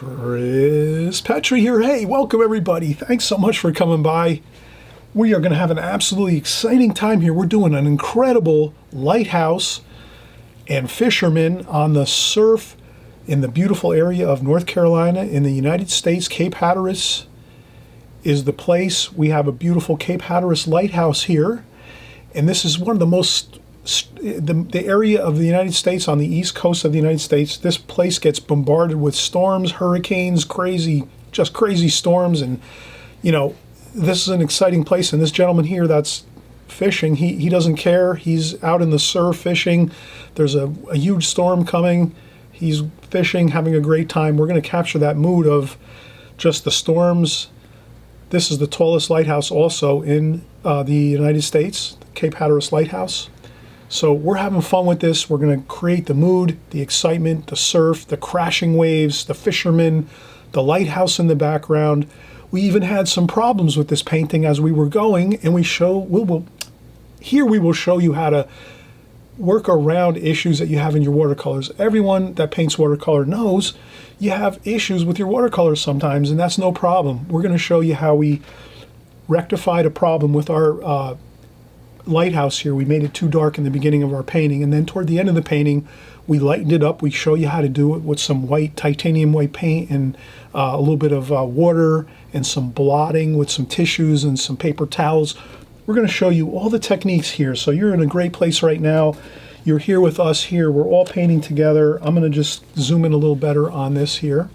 Chris Petrie here. Hey, welcome everybody. Thanks so much for coming by. We are going to have an absolutely exciting time here. We're doing an incredible Lighthouse and Fisherman on the surf in the beautiful area of North Carolina in the United States. Cape Hatteras is the place. We have a beautiful Cape Hatteras lighthouse here, and this is one of the most the area of the United States on the east coast of the United States. This place gets bombarded with storms, hurricanes, crazy storms, and you know, this is an exciting place. And this gentleman here that's fishing, he doesn't care. He's out in the surf fishing. There's a huge storm coming. He's fishing, having a great time. We're going to capture that mood of just the storms. This is the tallest lighthouse also in the United States, Cape Hatteras Lighthouse. So we're having fun with this. We're going to create the mood, the excitement, the surf, the crashing waves, the fisherman, the lighthouse in the background. We even had some problems with this painting as we were going, and we will show you how to work around issues that you have in your watercolors. Everyone that paints watercolor knows you have issues with your watercolors sometimes, and that's no problem. We're going to show you how we rectified a problem with our lighthouse here. We made it too dark in the beginning of our painting, and then toward the end of the painting we lightened it up. We show you how to do it with some white, titanium white paint and a little bit of water and some blotting with some tissues and some paper towels. We're going to show you all the techniques here. So you're in a great place right now. You're here with us here. We're all painting together. I'm going to just zoom in a little better on this here,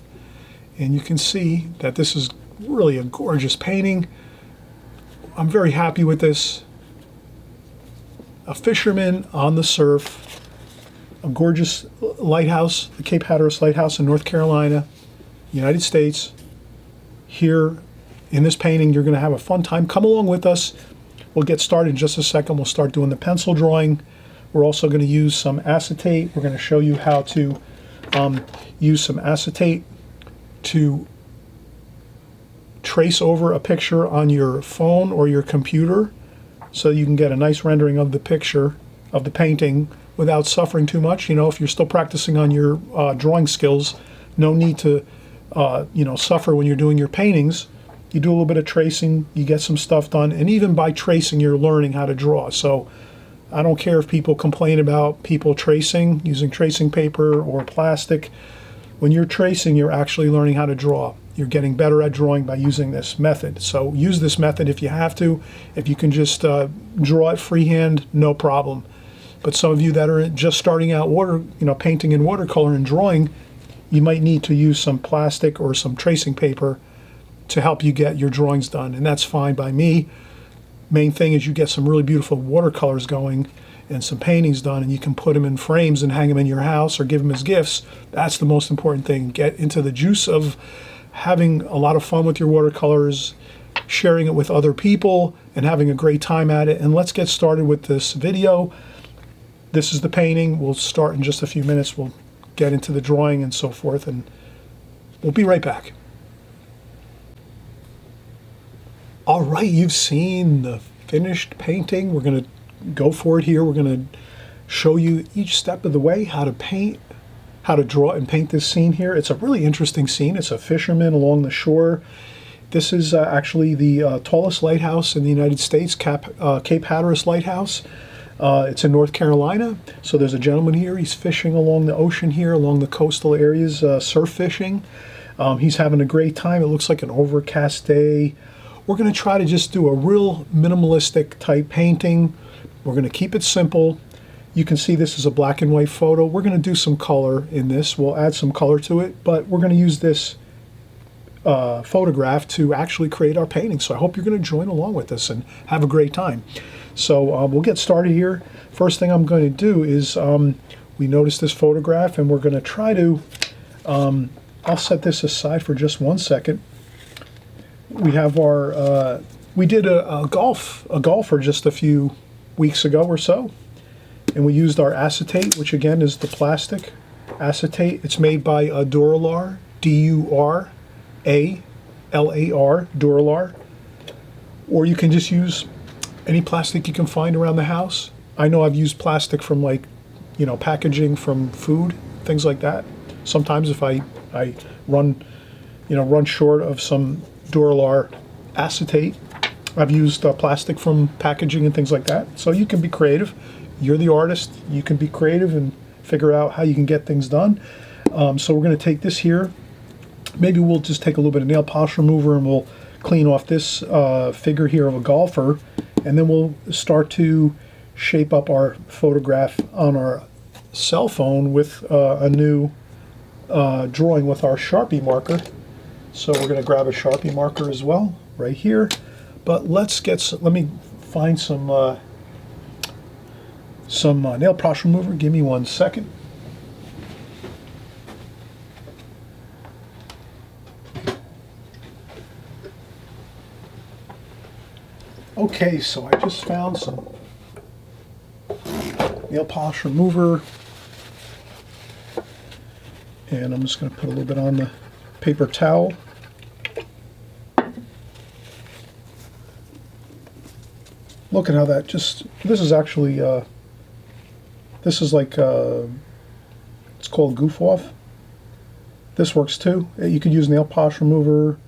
and you can see that this is really a gorgeous painting. I'm very happy with this. A fisherman on the surf, a gorgeous lighthouse, the Cape Hatteras Lighthouse in North Carolina, United States. Here in this painting, you're going to have a fun time. Come along with us. We'll get started in just a second. We'll start doing the pencil drawing. We're also going to use some acetate. We're going to show you how to use some acetate to trace over a picture on your phone or your computer, so you can get a nice rendering of the picture, of the painting, without suffering too much. You know, if you're still practicing on your drawing skills, no need to, suffer when you're doing your paintings. You do a little bit of tracing, you get some stuff done, and even by tracing, you're learning how to draw. So I don't care if people complain about people tracing, using tracing paper or plastic. When you're tracing, you're actually learning how to draw. You're getting better at drawing by using this method. So use this method if you have to. If you can just draw it freehand, no problem. But some of you that are just starting out painting in watercolor and drawing, you might need to use some plastic or some tracing paper to help you get your drawings done, and that's fine by me. Main thing is you get some really beautiful watercolors going and some paintings done, and you can put them in frames and hang them in your house or give them as gifts. That's the most important thing. Get into the juice of having a lot of fun with your watercolors, sharing it with other people, and having a great time at it. And let's get started with this video. This is the painting. We'll start in just a few minutes. We'll get into the drawing and so forth, and we'll be right back. All right, you've seen the finished painting. We're going to go for it here. We're going to show you each step of the way how to paint, how to draw and paint this scene here. It's a really interesting scene. It's a fisherman along the shore. This is actually the tallest lighthouse in the United States, Cape Hatteras Lighthouse. It's in North Carolina. So there's a gentleman here. He's fishing along the ocean here, along the coastal areas, surf fishing. He's having a great time. It looks like an overcast day. We're going to try to just do a real minimalistic type painting. We're going to keep it simple. You can see this is a black and white photo. We're going to do some color in this. We'll add some color to it, but we're going to use this photograph to actually create our painting. So I hope you're going to join along with us and have a great time. So we'll get started here. First thing I'm going to do is we noticed this photograph, and we're going to try to, I'll set this aside for just 1 second. We have our, we did a golfer just a few weeks ago or so. And we used our acetate, which again is the plastic acetate. It's made by Duralar, Duralar, Duralar. Or you can just use any plastic you can find around the house. I know I've used plastic from packaging from food, things like that. Sometimes if I run run short of some Duralar acetate. I've used plastic from packaging and things like that. So you can be creative. You're the artist. You can be creative and figure out how you can get things done. So we're going to take this here. Maybe we'll just take a little bit of nail polish remover and we'll clean off this figure here of a golfer. And then we'll start to shape up our photograph on our cell phone with a new drawing with our Sharpie marker. So we're going to grab a Sharpie marker as well, right here. But let me find some nail polish remover. Give me 1 second. Okay, so I just found some nail polish remover, and I'm just going to put a little bit on the paper towel. Look at how that this is actually, this is like, it's called Goof Off. This works too. You could use nail polish remover,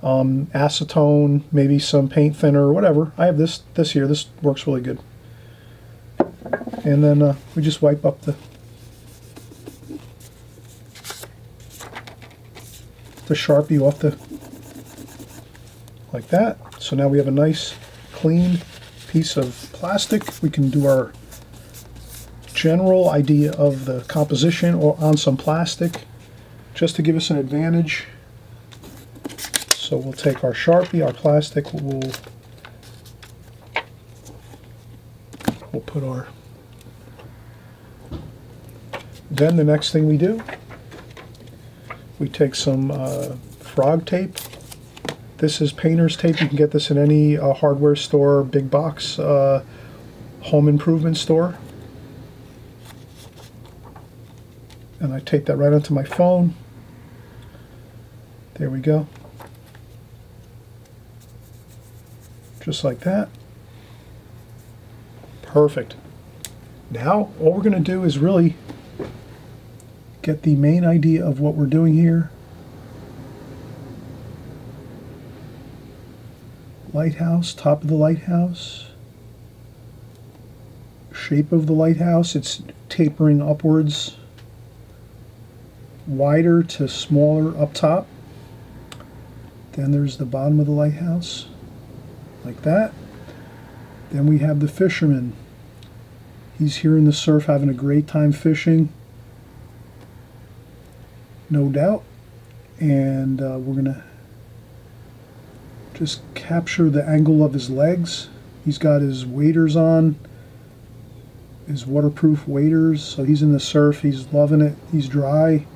acetone, maybe some paint thinner or whatever. I have this here. This works really good. And then we just wipe up the Sharpie off like that. So now we have a nice clean piece of plastic. We can do our general idea of the composition or on some plastic just to give us an advantage. So we'll take our Sharpie, our plastic, we'll put our, then the next thing we do, we take some frog tape. This is painter's tape. You can get this in any hardware store, big box, home improvement store. And I tape that right onto my phone. There we go. Just like that. Perfect. Now all we're going to do is really get the main idea of what we're doing here. Lighthouse, top of the lighthouse, shape of the lighthouse, it's tapering upwards, wider to smaller up top. Then there's the bottom of the lighthouse, like that. Then we have the fisherman. He's here in the surf having a great time fishing, no doubt. And we're going to just capture the angle of his legs. He's got his waders on, his waterproof waders, so he's in the surf, he's loving it, he's dry.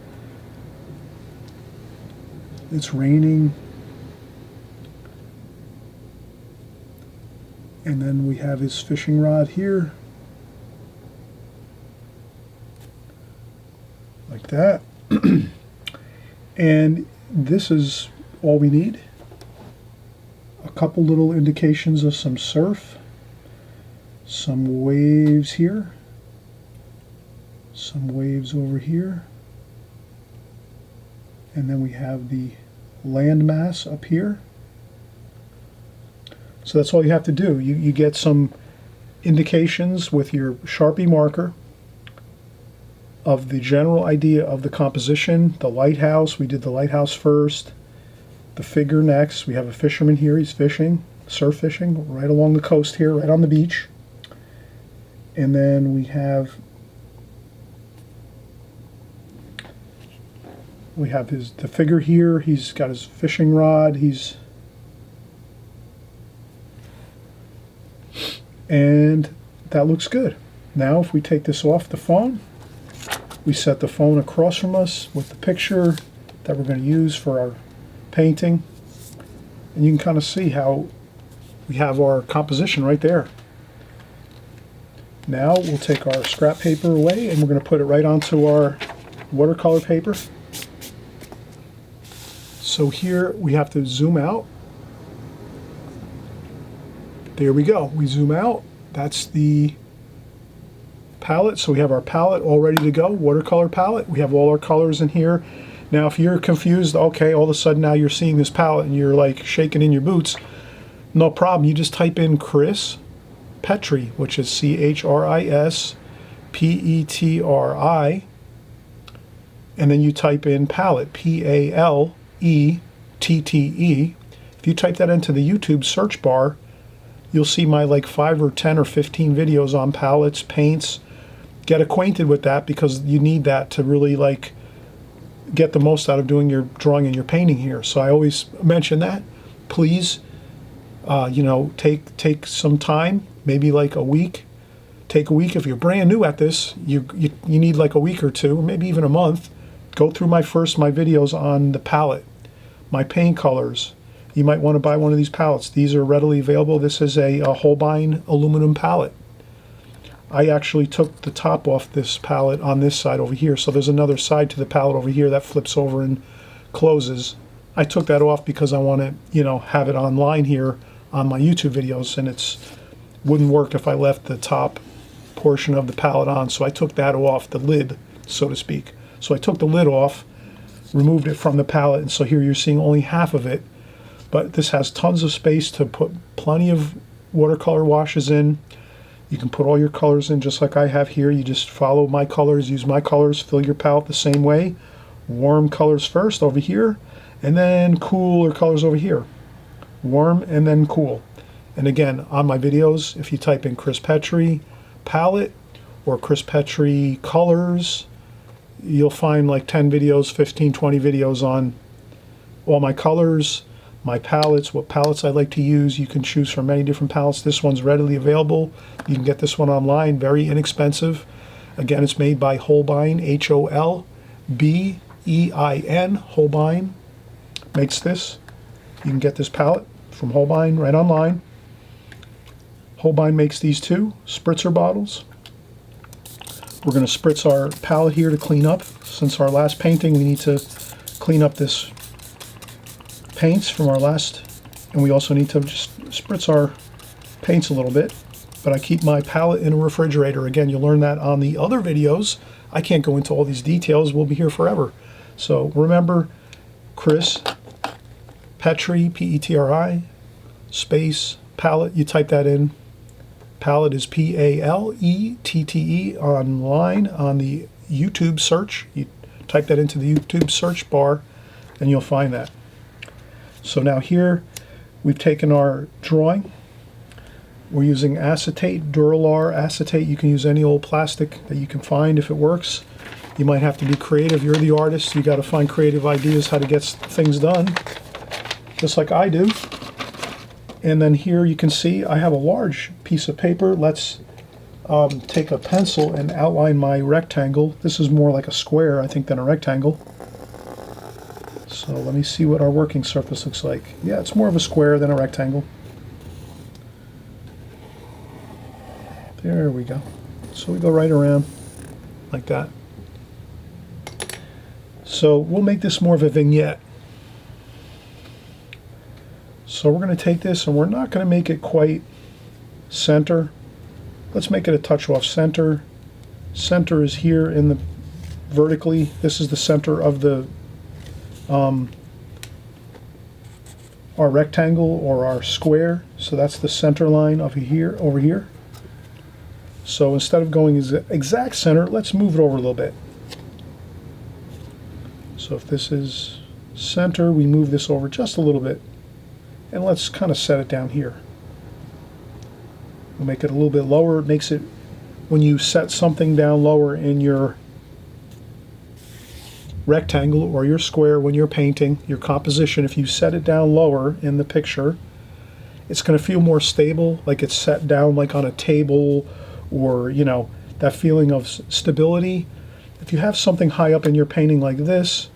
It's raining. And then we have his fishing rod here, like that. And this is all we need. A couple little indications of some surf, some waves here, some waves over here, and then we have the landmass up here. So that's all you have to do. You get some indications with your Sharpie marker of the general idea of the composition. The lighthouse, we did the lighthouse first. The figure next. We have a fisherman here, he's fishing, surf fishing, right along the coast here, right on the beach. And then we have the figure here, he's got his fishing rod, and that looks good. Now if we take this off the phone, we set the phone across from us with the picture that we're going to use for our painting, and you can kind of see how we have our composition right there. Now we'll take our scrap paper away and we're going to put it right onto our watercolor paper. So here we have to zoom out. There we go. We zoom out. That's the palette. So we have our palette all ready to go, watercolor palette. We have all our colors in here. Now, if you're confused, okay, all of a sudden now you're seeing this palette and you're like shaking in your boots, no problem. You just type in Chris Petri, which is ChrisPetri, and then you type in palette, Palette. If you type that into the YouTube search bar, you'll see my like 5 or 10 or 15 videos on palettes, paints. Get acquainted with that, because you need that to really like get the most out of doing your drawing and your painting here. So I always mention that. Please, you know, take some time, maybe like a week. Take a week if you're brand new at this. You need like a week or two, maybe even a month. Go through my videos on the palette, my paint colors. You might want to buy one of these palettes. These are readily available. This is a Holbein aluminum palette. I actually took the top off this palette on this side over here. So there's another side to the palette over here that flips over and closes. I took that off because I want to, you know, have it online here on my YouTube videos, and wouldn't work if I left the top portion of the palette on. So I took that off, the lid, so to speak. So I took the lid off, removed it from the palette, and so here you're seeing only half of it. But this has tons of space to put plenty of watercolor washes in. You can put all your colors in just like I have here. You just follow my colors, use my colors, fill your palette the same way. Warm colors first over here, and then cooler colors over here. Warm and then cool. And again, on my videos, if you type in Chris Petri palette or Chris Petri colors, you'll find like 10 videos, 15, 20 videos on all my colors, my palettes, what palettes I like to use. You can choose from many different palettes. This one's readily available. You can get this one online, very inexpensive. Again, it's made by Holbein, Holbein. Holbein makes this. You can get this palette from Holbein right online. Holbein makes these two spritzer bottles. We're going to spritz our palette here to clean up. Since our last painting, we need to clean up this paints from our last, and we also need to just spritz our paints a little bit. But I keep my palette in a refrigerator. Again, you'll learn that on the other videos. I can't go into all these details. We'll be here forever. So remember, Chris Petri, Petri, space, palette. You type that in. Palette is Palette online on the YouTube search. You type that into the YouTube search bar, and you'll find that. So now here we've taken our drawing. We're using acetate, Duralar acetate. You can use any old plastic that you can find if it works. You might have to be creative. You're the artist. You got to find creative ideas how to get things done, just like I do. And then here you can see I have a large piece of paper. Let's take a pencil and outline my rectangle. This is more like a square, I think, than a rectangle. So let me see what our working surface looks like. Yeah, it's more of a square than a rectangle. There we go. So we go right around like that. So we'll make this more of a vignette. So we're going to take this, and we're not going to make it quite center. Let's make it a touch off center. Center is here in the vertically. This is the center of the our rectangle or our square. So that's the center line over here. So instead of going exact center, let's move it over a little bit. So if this is center, we move this over just a little bit. And let's kind of set it down here. We'll make it a little bit lower. It makes it, when you set something down lower in your rectangle or your square when you're painting, your composition, if you set it down lower in the picture, it's going to feel more stable, like it's set down like on a table, or, you know, that feeling of stability. If you have something high up in your painting like this,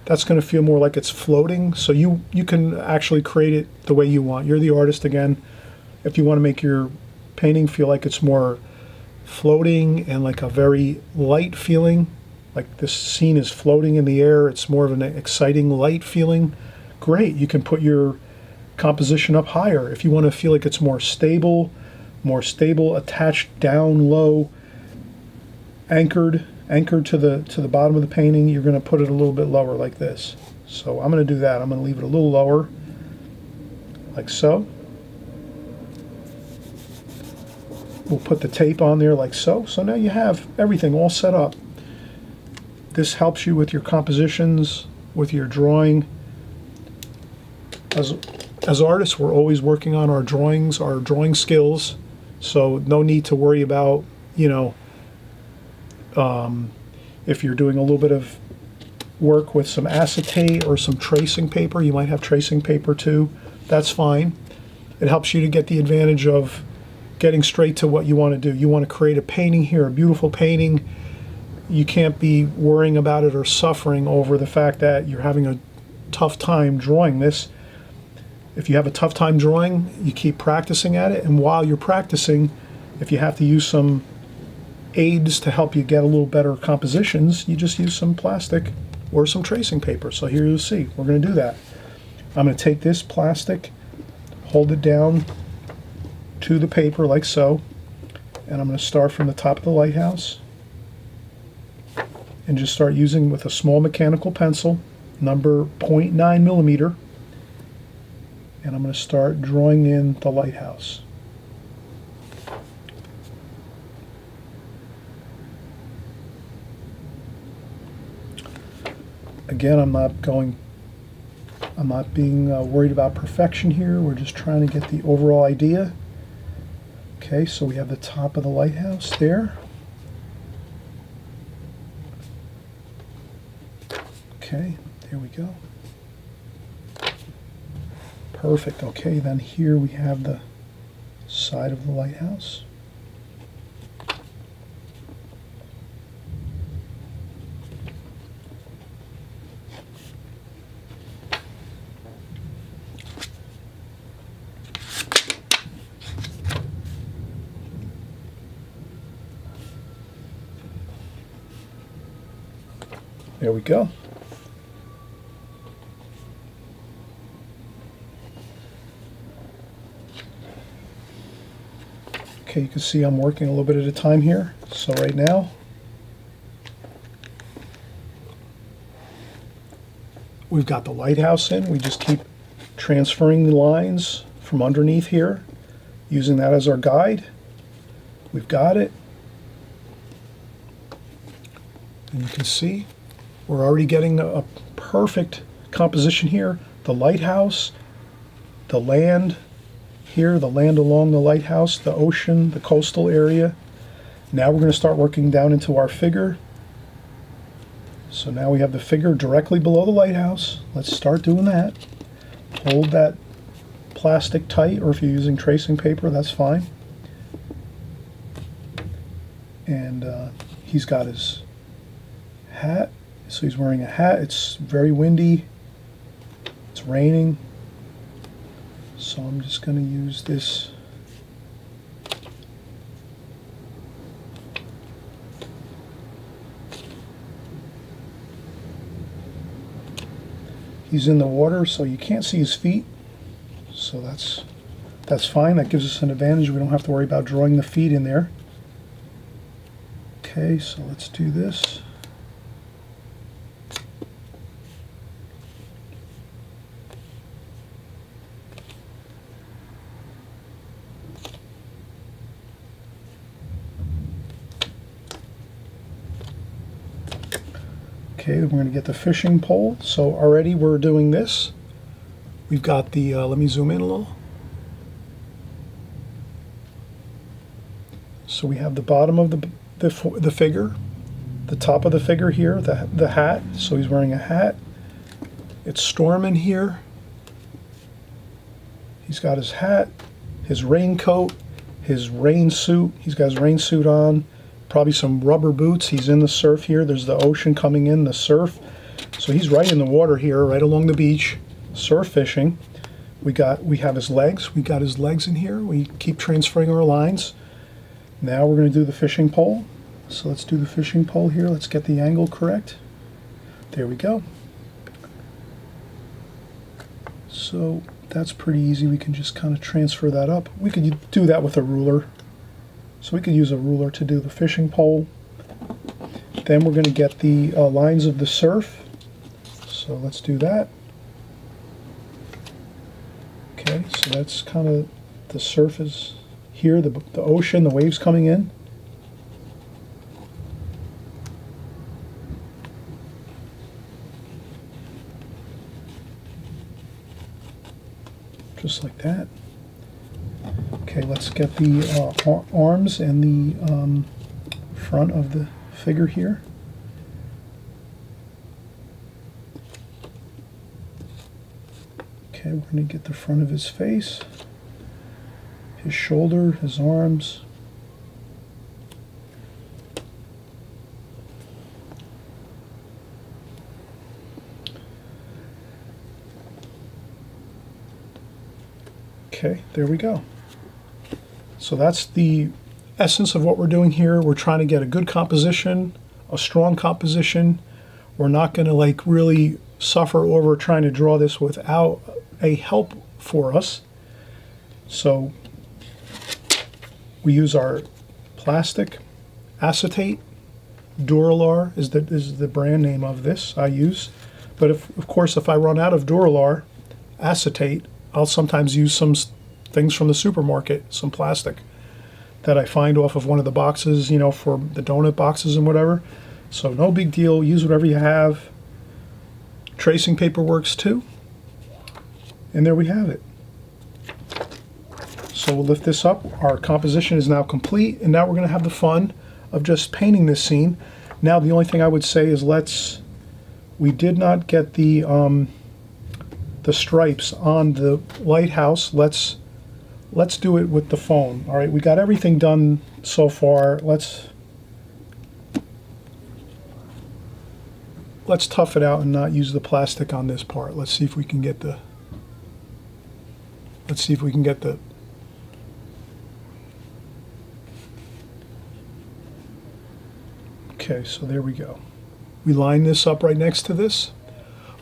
that's going to feel more like it's floating. So you can actually create it the way you want. You're the artist again. If you want to make your painting feel like it's more floating and like a very light feeling, like this scene is floating in the air, it's more of an exciting light feeling, great. You can put your composition up higher. If you want to feel like it's more stable, attached down low, anchored anchored to the bottom of the painting, you're going to put it a little bit lower like this. So I'm going to do that. I'm going to leave it a little lower, like so. We'll put the tape on there like so. So now you have everything all set up. This helps you with your compositions, with your drawing. As artists, we're always working on our drawings, our drawing skills. So no need to worry about, you know, if you're doing a little bit of work with some acetate or some tracing paper, you might have tracing paper too. That's fine. It helps you to get the advantage of getting straight to what you want to do. You want to create a painting here, a beautiful painting. You can't be worrying about it or suffering over the fact that you're having a tough time drawing this. If you have a tough time drawing, you keep practicing at it, and while you're practicing, if you have to use some aids to help you get a little better compositions, you just use some plastic or some tracing paper. So here you'll see, we're going to do that. I'm going to take this plastic, hold it down to the paper like so, and I'm going to start from the top of the lighthouse and just start using with a small mechanical pencil, number 0.9 millimeter, and I'm going to start drawing in the lighthouse. Again, I'm not being worried about perfection here. We're just trying to get the overall idea. Okay, so we have the top of the lighthouse there. Okay, there we go. Perfect. Okay, then here we have the side of the lighthouse. There we go. Okay, you can see I'm working a little bit at a time here. So right now, we've got the lighthouse in. We just keep transferring the lines from underneath here, using that as our guide. We've got it. And you can see we're already getting a perfect composition here. The lighthouse, the land here, the land along the lighthouse, the ocean, the coastal area. Now we're going to start working down into our figure. So now we have the figure directly below the lighthouse. Let's start doing that. Hold that plastic tight, or if you're using tracing paper, that's fine. And he's got his hat. So he's wearing a hat. It's very windy. It's raining. So I'm just going to use this. He's in the water, so you can't see his feet. So that's fine. That gives us an advantage. We don't have to worry about drawing the feet in there. Okay, so let's do this. Okay, we're going to get the fishing pole. So already we're doing this. We've got the, let me zoom in a little. So we have the bottom of the figure, the top of the figure here, the hat. So he's wearing a hat. It's storming here. He's got his hat, his raincoat, his rain suit. He's got his rain suit on. Probably some rubber boots. He's in the surf here. There's the ocean coming in, the surf. So he's right in the water here, right along the beach, surf fishing. We have his legs. We got his legs in here. We keep transferring our lines. Now we're going to do the fishing pole. So let's do the fishing pole here. Let's get the angle correct. There we go. So that's pretty easy. We can just kind of transfer that up. We could do that with a ruler. So we could use a ruler to do the fishing pole. Then we're going to get the lines of the surf. So let's do that. Okay, so that's kind of the surface here, the ocean, the waves coming in. Just like that. Okay, let's get the arms and the front of the figure here. Okay, we're going to get the front of his face, his shoulder, his arms. Okay, there we go. So that's the essence of what we're doing here. We're trying to get a good composition, a strong composition. We're not going to like really suffer over trying to draw this without a help for us. So we use our plastic acetate. Duralar is the brand name of this I use. But of course, if I run out of Duralar acetate, I'll sometimes use some things from the supermarket, some plastic that I find off of one of the boxes, you know, for the donut boxes and whatever. So no big deal, use whatever you have. Tracing paper works too. And there we have it. So we'll lift this up. Our composition is now complete, and now we're going to have the fun of just painting this scene. Now the only thing I would say is we did not get the stripes on the lighthouse. Let's do it with the phone. All right, we got everything done so far. Let's tough it out and not use the plastic on this part. Let's see if we can get the Okay, so there we go. We line this up right next to this.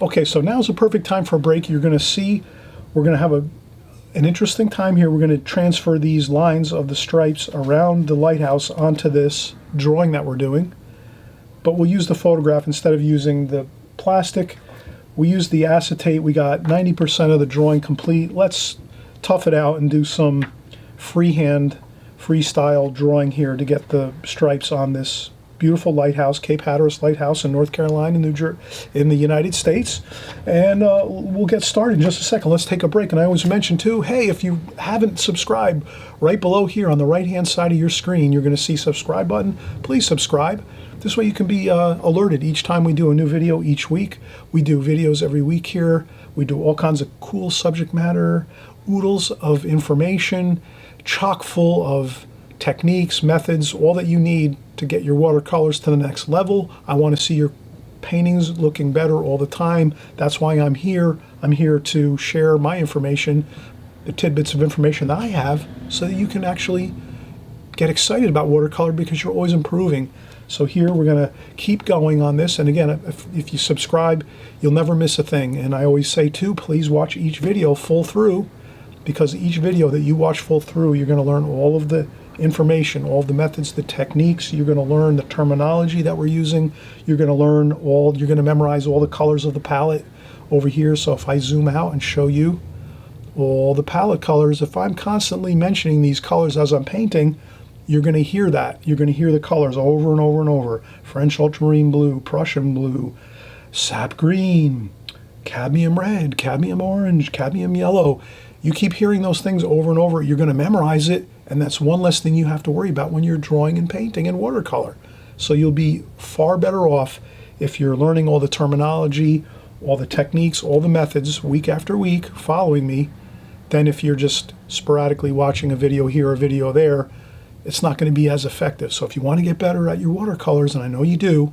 Okay, so now's a perfect time for a break. You're going to see we're going to have an interesting time here. We're going to transfer these lines of the stripes around the lighthouse onto this drawing that we're doing. But we'll use the photograph instead of using the plastic. We use the acetate. We got 90% of the drawing complete. Let's tough it out and do some freestyle drawing here to get the stripes on this beautiful lighthouse, Cape Hatteras Lighthouse in North Carolina, in the United States. And we'll get started in just a second. Let's take a break. And I always mention too, hey, if you haven't subscribed, right below here on the right-hand side of your screen, you're going to see subscribe button. Please subscribe. This way you can be alerted each time we do a new video each week. We do videos every week here. We do all kinds of cool subject matter, oodles of information, chock full of techniques, methods, all that you need to get your watercolors to the next level. I want to see your paintings looking better all the time. That's why I'm here. I'm here to share my information, the tidbits of information that I have, so that you can actually get excited about watercolor because you're always improving. So here we're going to keep going on this. And again, if you subscribe, you'll never miss a thing. And I always say too, please watch each video full through, because each video that you watch full through, you're going to learn all of the information, all the methods, the techniques. You're going to learn the terminology that we're using. You're going to memorize all the colors of the palette over here. So if I zoom out and show you all the palette colors, if I'm constantly mentioning these colors as I'm painting, you're going to hear that. You're going to hear the colors over and over and over. French ultramarine blue, Prussian blue, sap green, cadmium red, cadmium orange, cadmium yellow. You keep hearing those things over and over. You're going to memorize it. And that's one less thing you have to worry about when you're drawing and painting in watercolor. So you'll be far better off if you're learning all the terminology, all the techniques, all the methods week after week following me, than if you're just sporadically watching a video here, a video there. It's not going to be as effective. So if you want to get better at your watercolors, and I know you do,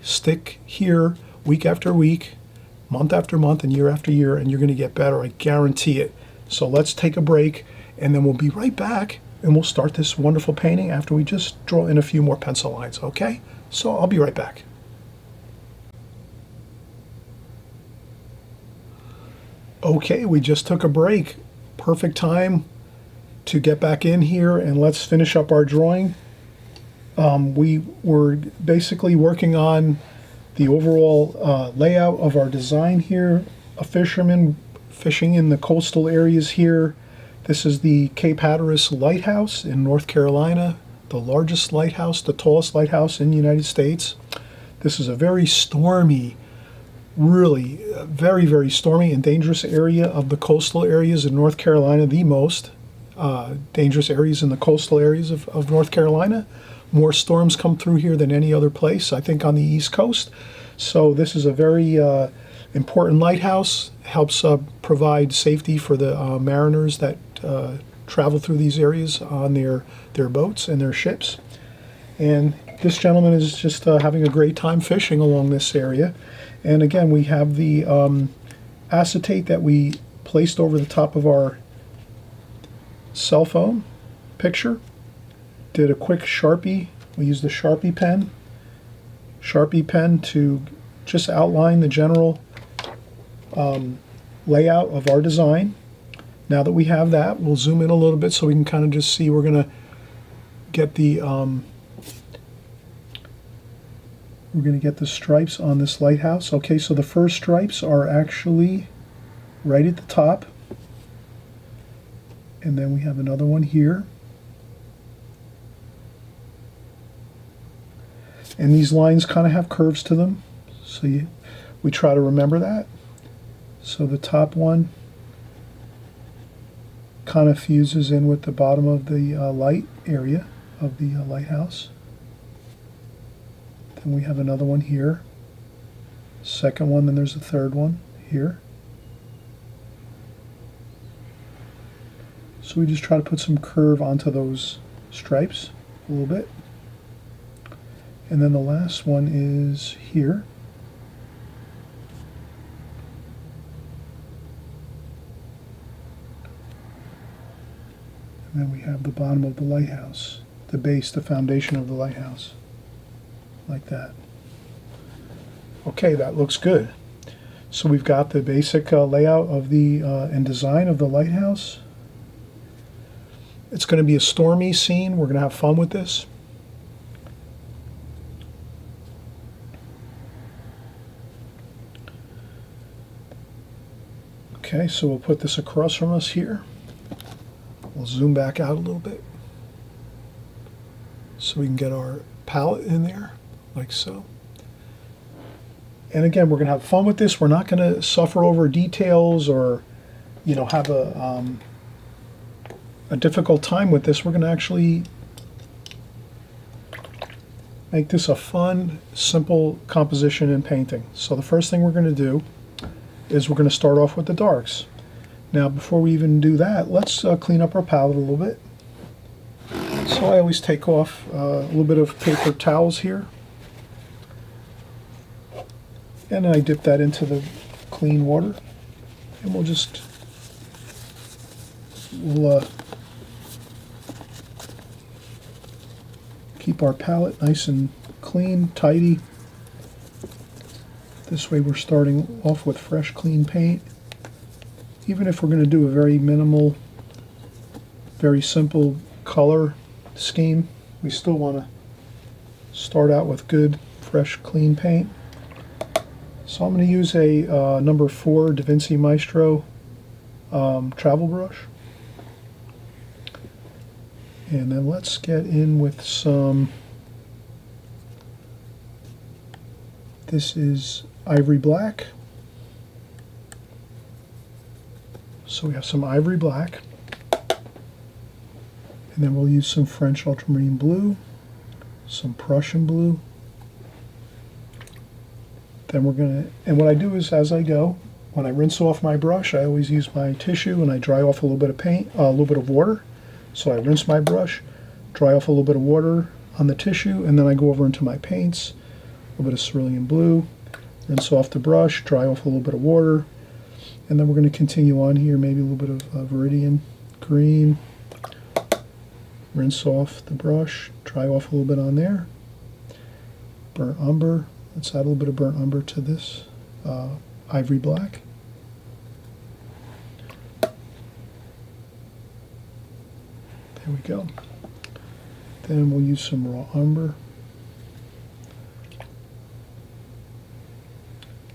stick here week after week, month after month, and year after year, and you're going to get better. I guarantee it. So let's take a break, and then we'll be right back. And we'll start this wonderful painting after we just draw in a few more pencil lines, okay? So I'll be right back. Okay, we just took a break. Perfect time to get back in here, and let's finish up our drawing. We were basically working on the overall layout of our design here. A fisherman fishing in the coastal areas here. This is the Cape Hatteras Lighthouse in North Carolina, the largest lighthouse, the tallest lighthouse in the United States. This is a very stormy, really very, very stormy and dangerous area of the coastal areas in North Carolina, the most dangerous areas in the coastal areas of North Carolina. More storms come through here than any other place, I think, on the East Coast. So this is a very important lighthouse, helps provide safety for the mariners that travel through these areas on their boats and their ships. And this gentleman is just having a great time fishing along this area. And again, we have the acetate that we placed over the top of our cell phone picture. Did a quick Sharpie. We used a Sharpie pen to just outline the general layout of our design. Now that we have that, we'll zoom in a little bit so we can kind of just see. We're going to get the stripes on this lighthouse. Okay, so the first stripes are actually right at the top, and then we have another one here. And these lines kind of have curves to them, so we try to remember that. So the top one kind of fuses in with the bottom of the light area of the lighthouse. Then we have another one here. Second one, then there's a third one here. So we just try to put some curve onto those stripes a little bit. And then the last one is here. And then we have the bottom of the lighthouse, the base, the foundation of the lighthouse, like that. Okay, that looks good. So we've got the basic layout of the and design of the lighthouse. It's going to be a stormy scene. We're going to have fun with this. Okay, so we'll put this across from us here. We'll zoom back out a little bit so we can get our palette in there, like so. And again, we're going to have fun with this. We're not going to suffer over details or, have a difficult time with this. We're going to actually make this a fun, simple composition and painting. So the first thing we're going to do is we're going to start off with the darks. Now, before we even do that, let's clean up our palette a little bit. So I always take off a little bit of paper towels here, and I dip that into the clean water, and we'll keep our palette nice and clean, tidy. This way we're starting off with fresh, clean paint. Even if we're going to do a very minimal, very simple color scheme, we still want to start out with good, fresh, clean paint. So I'm going to use a number 4 Da Vinci Maestro travel brush. And then let's get in with some, this is ivory black. So we have some ivory black. And then we'll use some French ultramarine blue, some Prussian blue. Then we're going to, and what I do is as I go, when I rinse off my brush, I always use my tissue and I dry off a little bit of paint, a little bit of water. So I rinse my brush, dry off a little bit of water on the tissue, and then I go over into my paints, a little bit of cerulean blue, rinse off the brush, dry off a little bit of water, and then we're going to continue on here, maybe a little bit of Viridian green, rinse off the brush, dry off a little bit on there, burnt umber, let's add a little bit of burnt umber to this ivory black. There we go. Then we'll use some raw umber.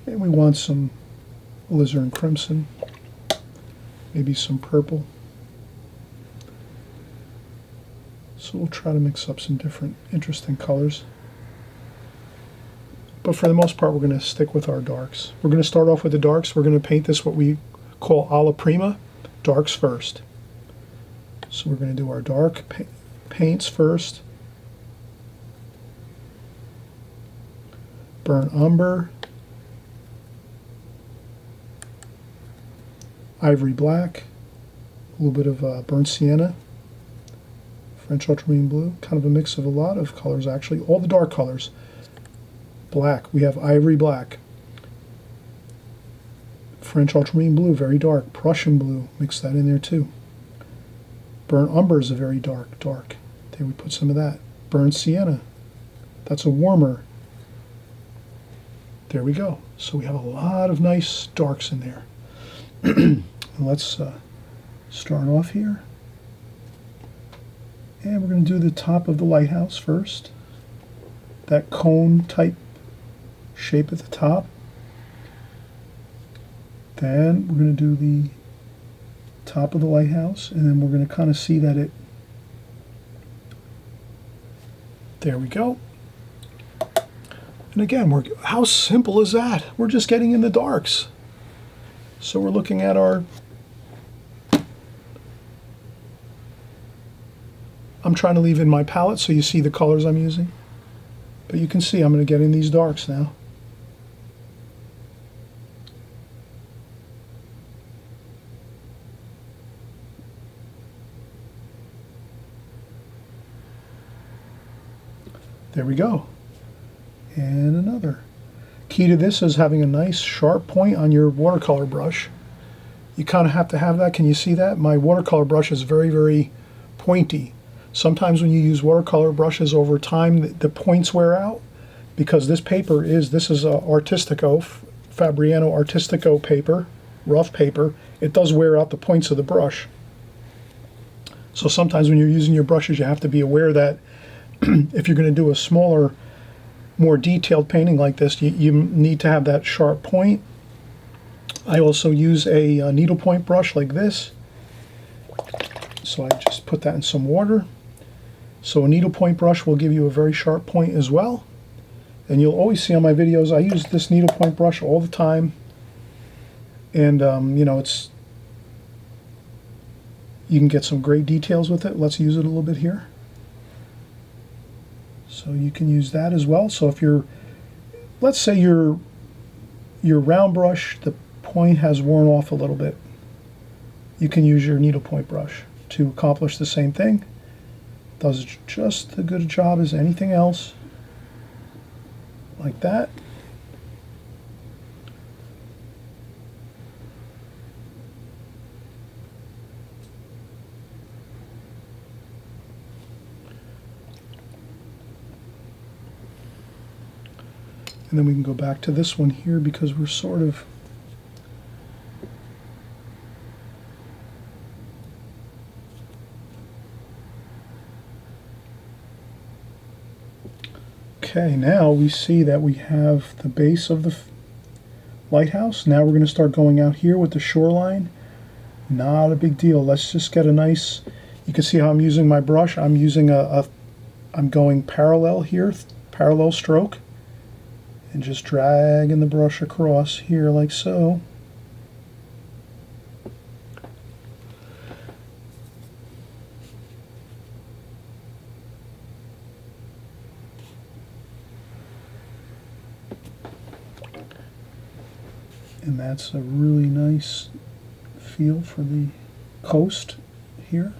And we want some alizarin crimson, maybe some purple. So we'll try to mix up some different interesting colors. But for the most part, we're going to stick with our darks. We're going to start off with the darks. We're going to paint this what we call alla prima, darks first. So we're going to do our dark paints first. Burnt umber, ivory black, a little bit of burnt sienna, French ultramarine blue, kind of a mix of a lot of colors actually, all the dark colors. Black, we have ivory black, French ultramarine blue, very dark, Prussian blue, mix that in there too. Burnt umber is a very dark. There we put some of that. Burnt sienna, that's a warmer. There we go. So we have a lot of nice darks in there. Let's start off here. And we're going to do the top of the lighthouse first. That cone type shape at the top. Then we're going to do the top of the lighthouse, and then we're going to kind of see that it, there we go. And again, how simple is that? We're just getting in the darks. So we're looking at our, I'm trying to leave in my palette so you see the colors I'm using. But you can see I'm going to get in these darks now. There we go. And another. Key to this is having a nice sharp point on your watercolor brush. You kind of have to have that. Can you see that? My watercolor brush is very, very pointy. Sometimes when you use watercolor brushes over time, the points wear out because this paper is, this is a Artistico, Fabriano Artistico paper, rough paper. It does wear out the points of the brush. So sometimes when you're using your brushes, you have to be aware that if you're going to do a smaller, more detailed painting like this, you need to have that sharp point. I also use a needlepoint brush like this. So I just put that in some water. So a needlepoint brush will give you a very sharp point as well. And you'll always see on my videos, I use this needlepoint brush all the time. And you know, you can get some great details with it. Let's use it a little bit here. So you can use that as well. So if you're, let's say your round brush, the point has worn off a little bit, you can use your needlepoint brush to accomplish the same thing. Does just as good a job as anything else, like that. And then we can go back to this one here because we're sort of okay. Now we see that we have the base of the lighthouse. Now we're going to start going out here with the shoreline. Not a big deal. Let's just get a nice, you can see how I'm using my brush. I'm using I'm going parallel here, parallel stroke. And just dragging the brush across here like so. And that's a really nice feel for the coast here.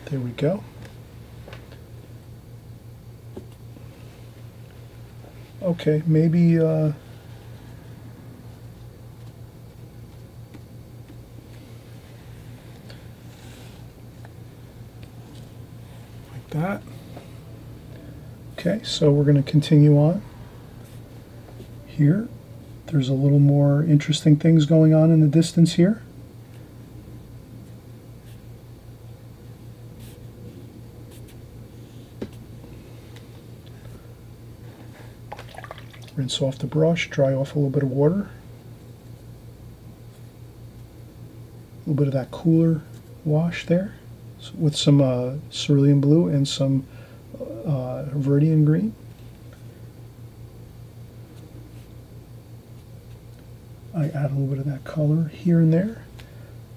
There we go. Okay, maybe like that. Okay, so we're going to continue on. Here, there's a little more interesting things going on in the distance here. Rinse off the brush, dry off a little bit of water. A little bit of that cooler wash there with some cerulean blue and some Viridian green. I add a little bit of that color here and there.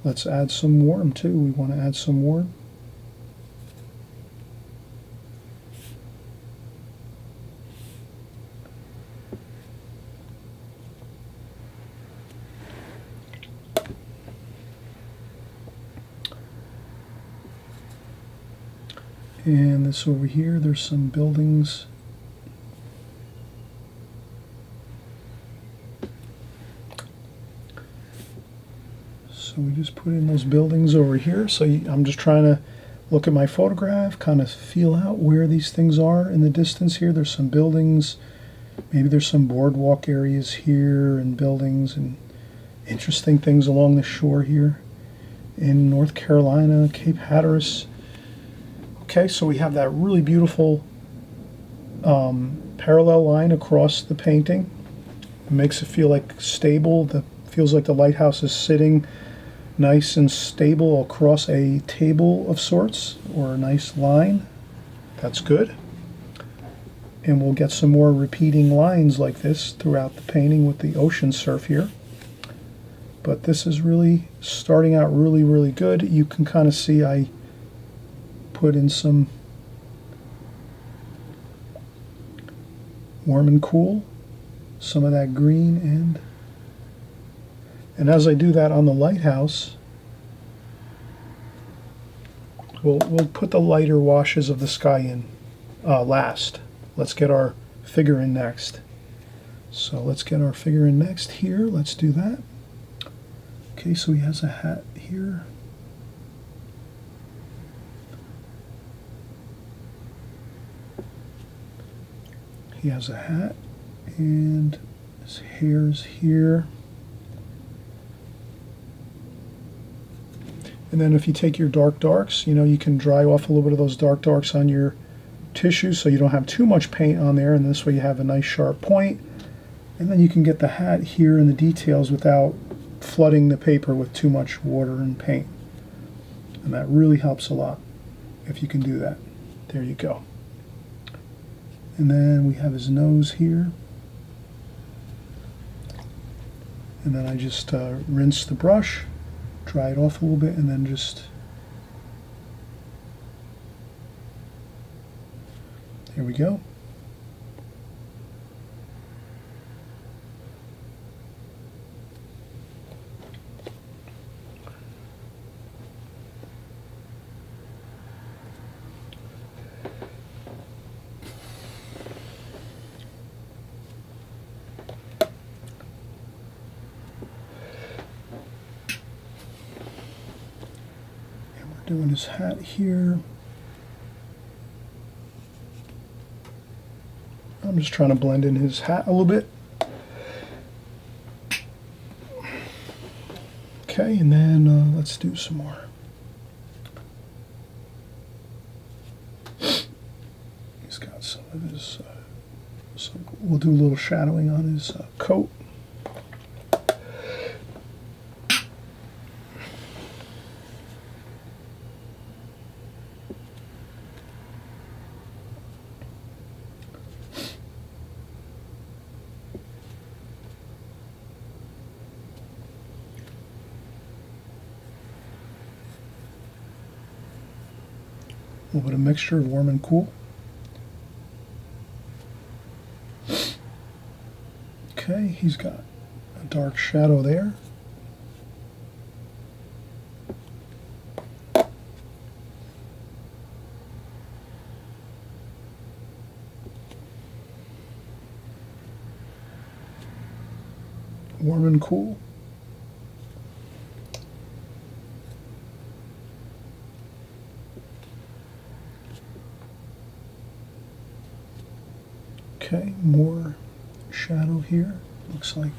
Let's add some warm too. We want to add some warm. And this over here, there's some buildings. So we just put in those buildings over here. So I'm just trying to look at my photograph, kind of feel out where these things are in the distance here. There's some buildings. Maybe there's some boardwalk areas here and buildings and interesting things along the shore here in North Carolina, Cape Hatteras. Okay, so we have that really beautiful parallel line across the painting. It makes it feel like stable. Feels like the lighthouse is sitting nice and stable across a table of sorts, or a nice line. That's good. And we'll get some more repeating lines like this throughout the painting with the ocean surf here. But this is really starting out really, really good. You can kind of see I put in some warm and cool, some of that green, and as I do that on the lighthouse, we'll put the lighter washes of the sky in last. Let's get our figure in next. So let's get our figure in next here. Let's do that. Okay, so he has a hat here. He has a hat, and his hair's here. And then if you take your darks, you can dry off a little bit of those darks on your tissue so you don't have too much paint on there, and this way you have a nice sharp point. And then you can get the hat here and the details without flooding the paper with too much water and paint. And that really helps a lot if you can do that. There you go. And then we have his nose here. And then I just rinse the brush, dry it off a little bit, and then just, here we go. Doing his hat here. I'm just trying to blend in his hat a little bit. Okay, and then let's do some more. He's got some of his, so we'll do a little shadowing on his coat. A little bit of mixture of warm and cool. Okay, he's got a dark shadow there. Warm and cool. more shadow here. Looks like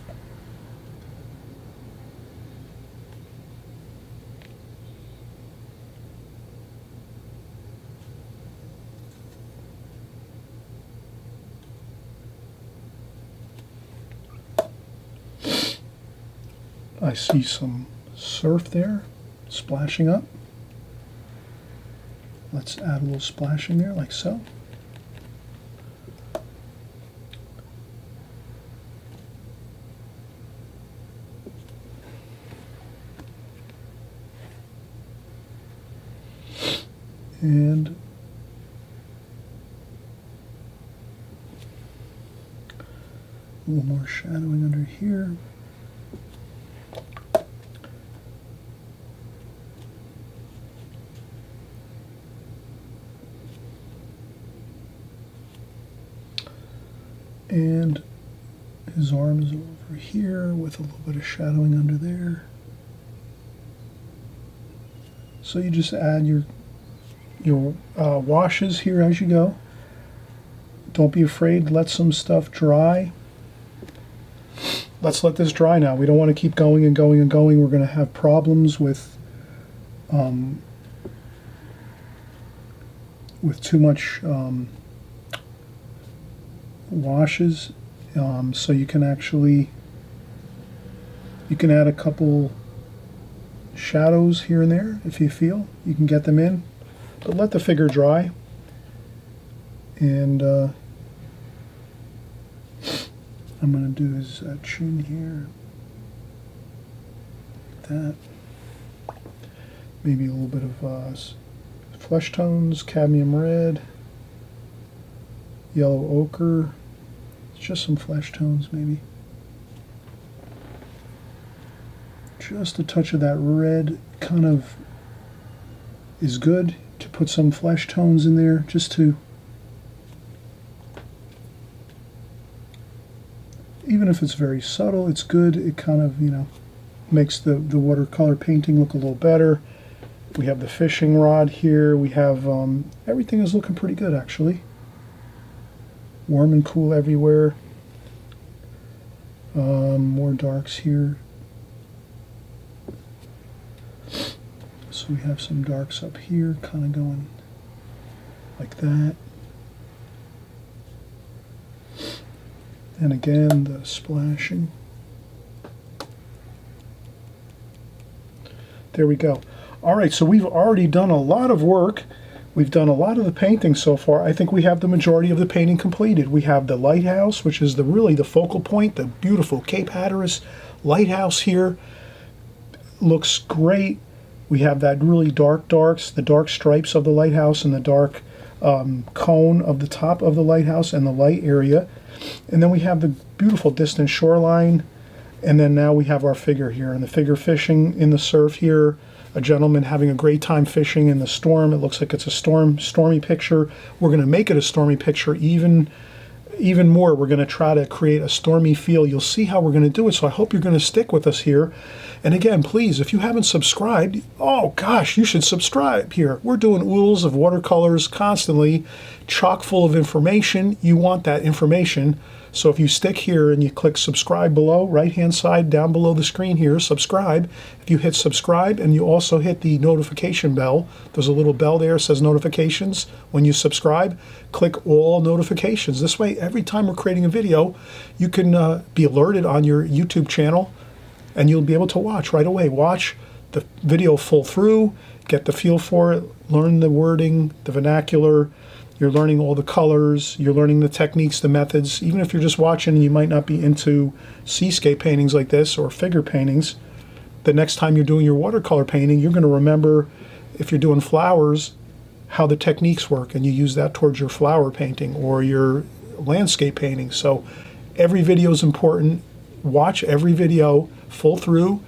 I see some surf there splashing up. Let's add a little splashing there like so. And a little more shadowing under here. And his arm is over here with a little bit of shadowing under there. So you just add your washes here as you go. Don't be afraid, let some stuff dry. Let's let this dry now. We don't want to keep going and going and going. We're going to have problems with too much washes. So you can actually, you can add a couple shadows here and there if you feel. You can get them in. But let the figure dry. And I'm going to do his chin here. Like that. Maybe a little bit of flesh tones, cadmium red, yellow ochre. It's just some flesh tones maybe. Just a touch of that red kind of is good to put some flesh tones in there just to, even if it's very subtle, it's good. It kind of, you know, makes the watercolor painting look a little better. We have the fishing rod here. We have, everything is looking pretty good actually. Warm and cool everywhere. More darks here. So we have some darks up here, kind of going like that. And again, the splashing. There we go. All right, so we've already done a lot of work. We've done a lot of the painting so far. I think we have the majority of the painting completed. We have the lighthouse, which is really the focal point, the beautiful Cape Hatteras lighthouse here. Looks great. We have that really dark darks, the dark stripes of the lighthouse and the dark cone of the top of the lighthouse and the light area. And then we have the beautiful distant shoreline. And then now we have our figure here, and the figure fishing in the surf here. A gentleman having a great time fishing in the storm. It looks like it's a stormy picture. We're going to make it a stormy picture even more. We're going to try to create a stormy feel. You'll see how we're going to do it, so I hope you're going to stick with us here. And again, please, if you haven't subscribed, oh gosh, you should subscribe here. We're doing oodles of watercolors constantly, chock full of information. You want that information. So if you stick here and you click subscribe below, right-hand side down below the screen here, subscribe. If you hit subscribe and you also hit the notification bell, there's a little bell there that says notifications. When you subscribe, click all notifications. This way, every time we're creating a video, you can be alerted on your YouTube channel and you'll be able to watch right away. Watch the video full through, get the feel for it, learn the wording, the vernacular. You're learning all the colors, you're learning the techniques, the methods. Even if you're just watching and you might not be into seascape paintings like this or figure paintings, the next time you're doing your watercolor painting, you're going to remember, if you're doing flowers, how the techniques work, and you use that towards your flower painting or your landscape painting. So every video is important. Watch every video full through,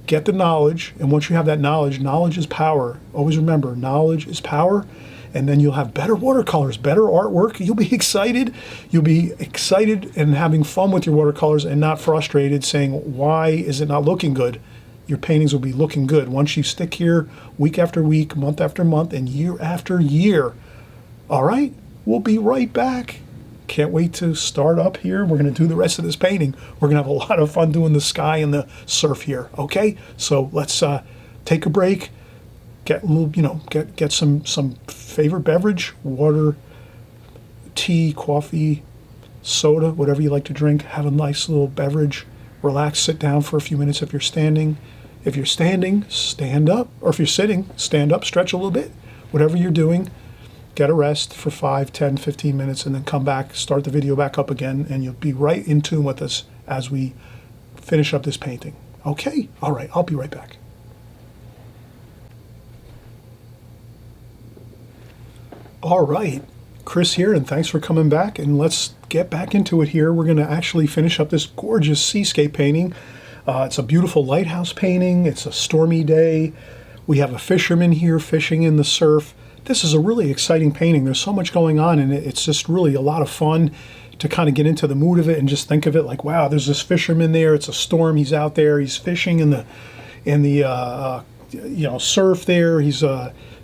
get the knowledge, and once you have that knowledge, knowledge is power. Always remember, knowledge is power. And then you'll have better watercolors, better artwork. You'll be excited. You'll be excited and having fun with your watercolors and not frustrated saying, why is it not looking good? Your paintings will be looking good once you stick here week after week, month after month, and year after year. All right, we'll be right back. can't wait to start up here. We're going to do the rest of this painting. We're going to have a lot of fun doing the sky and the surf here. Okay, so let's take a break. Get a little, get some favorite beverage, water, tea, coffee, soda, whatever you like to drink. Have a nice little beverage. Relax, sit down for a few minutes if you're standing. If you're standing, stand up. Or if you're sitting, stand up, stretch a little bit. Whatever you're doing, get a rest for 5, 10, 15 minutes, and then come back, start the video back up again, and you'll be right in tune with us as we finish up this painting. Okay? All right, I'll be right back. All right, Chris here, and thanks for coming back, and let's get back into it here. We're going to actually finish up this gorgeous seascape painting. It's a beautiful lighthouse painting. It's a stormy day. We have a fisherman here fishing in the surf. This is a really exciting painting. There's so much going on, and it's just really a lot of fun to kind of get into the mood of it and just think of it like, wow, there's this fisherman there. It's a storm. He's out there. He's fishing in the surf there. He's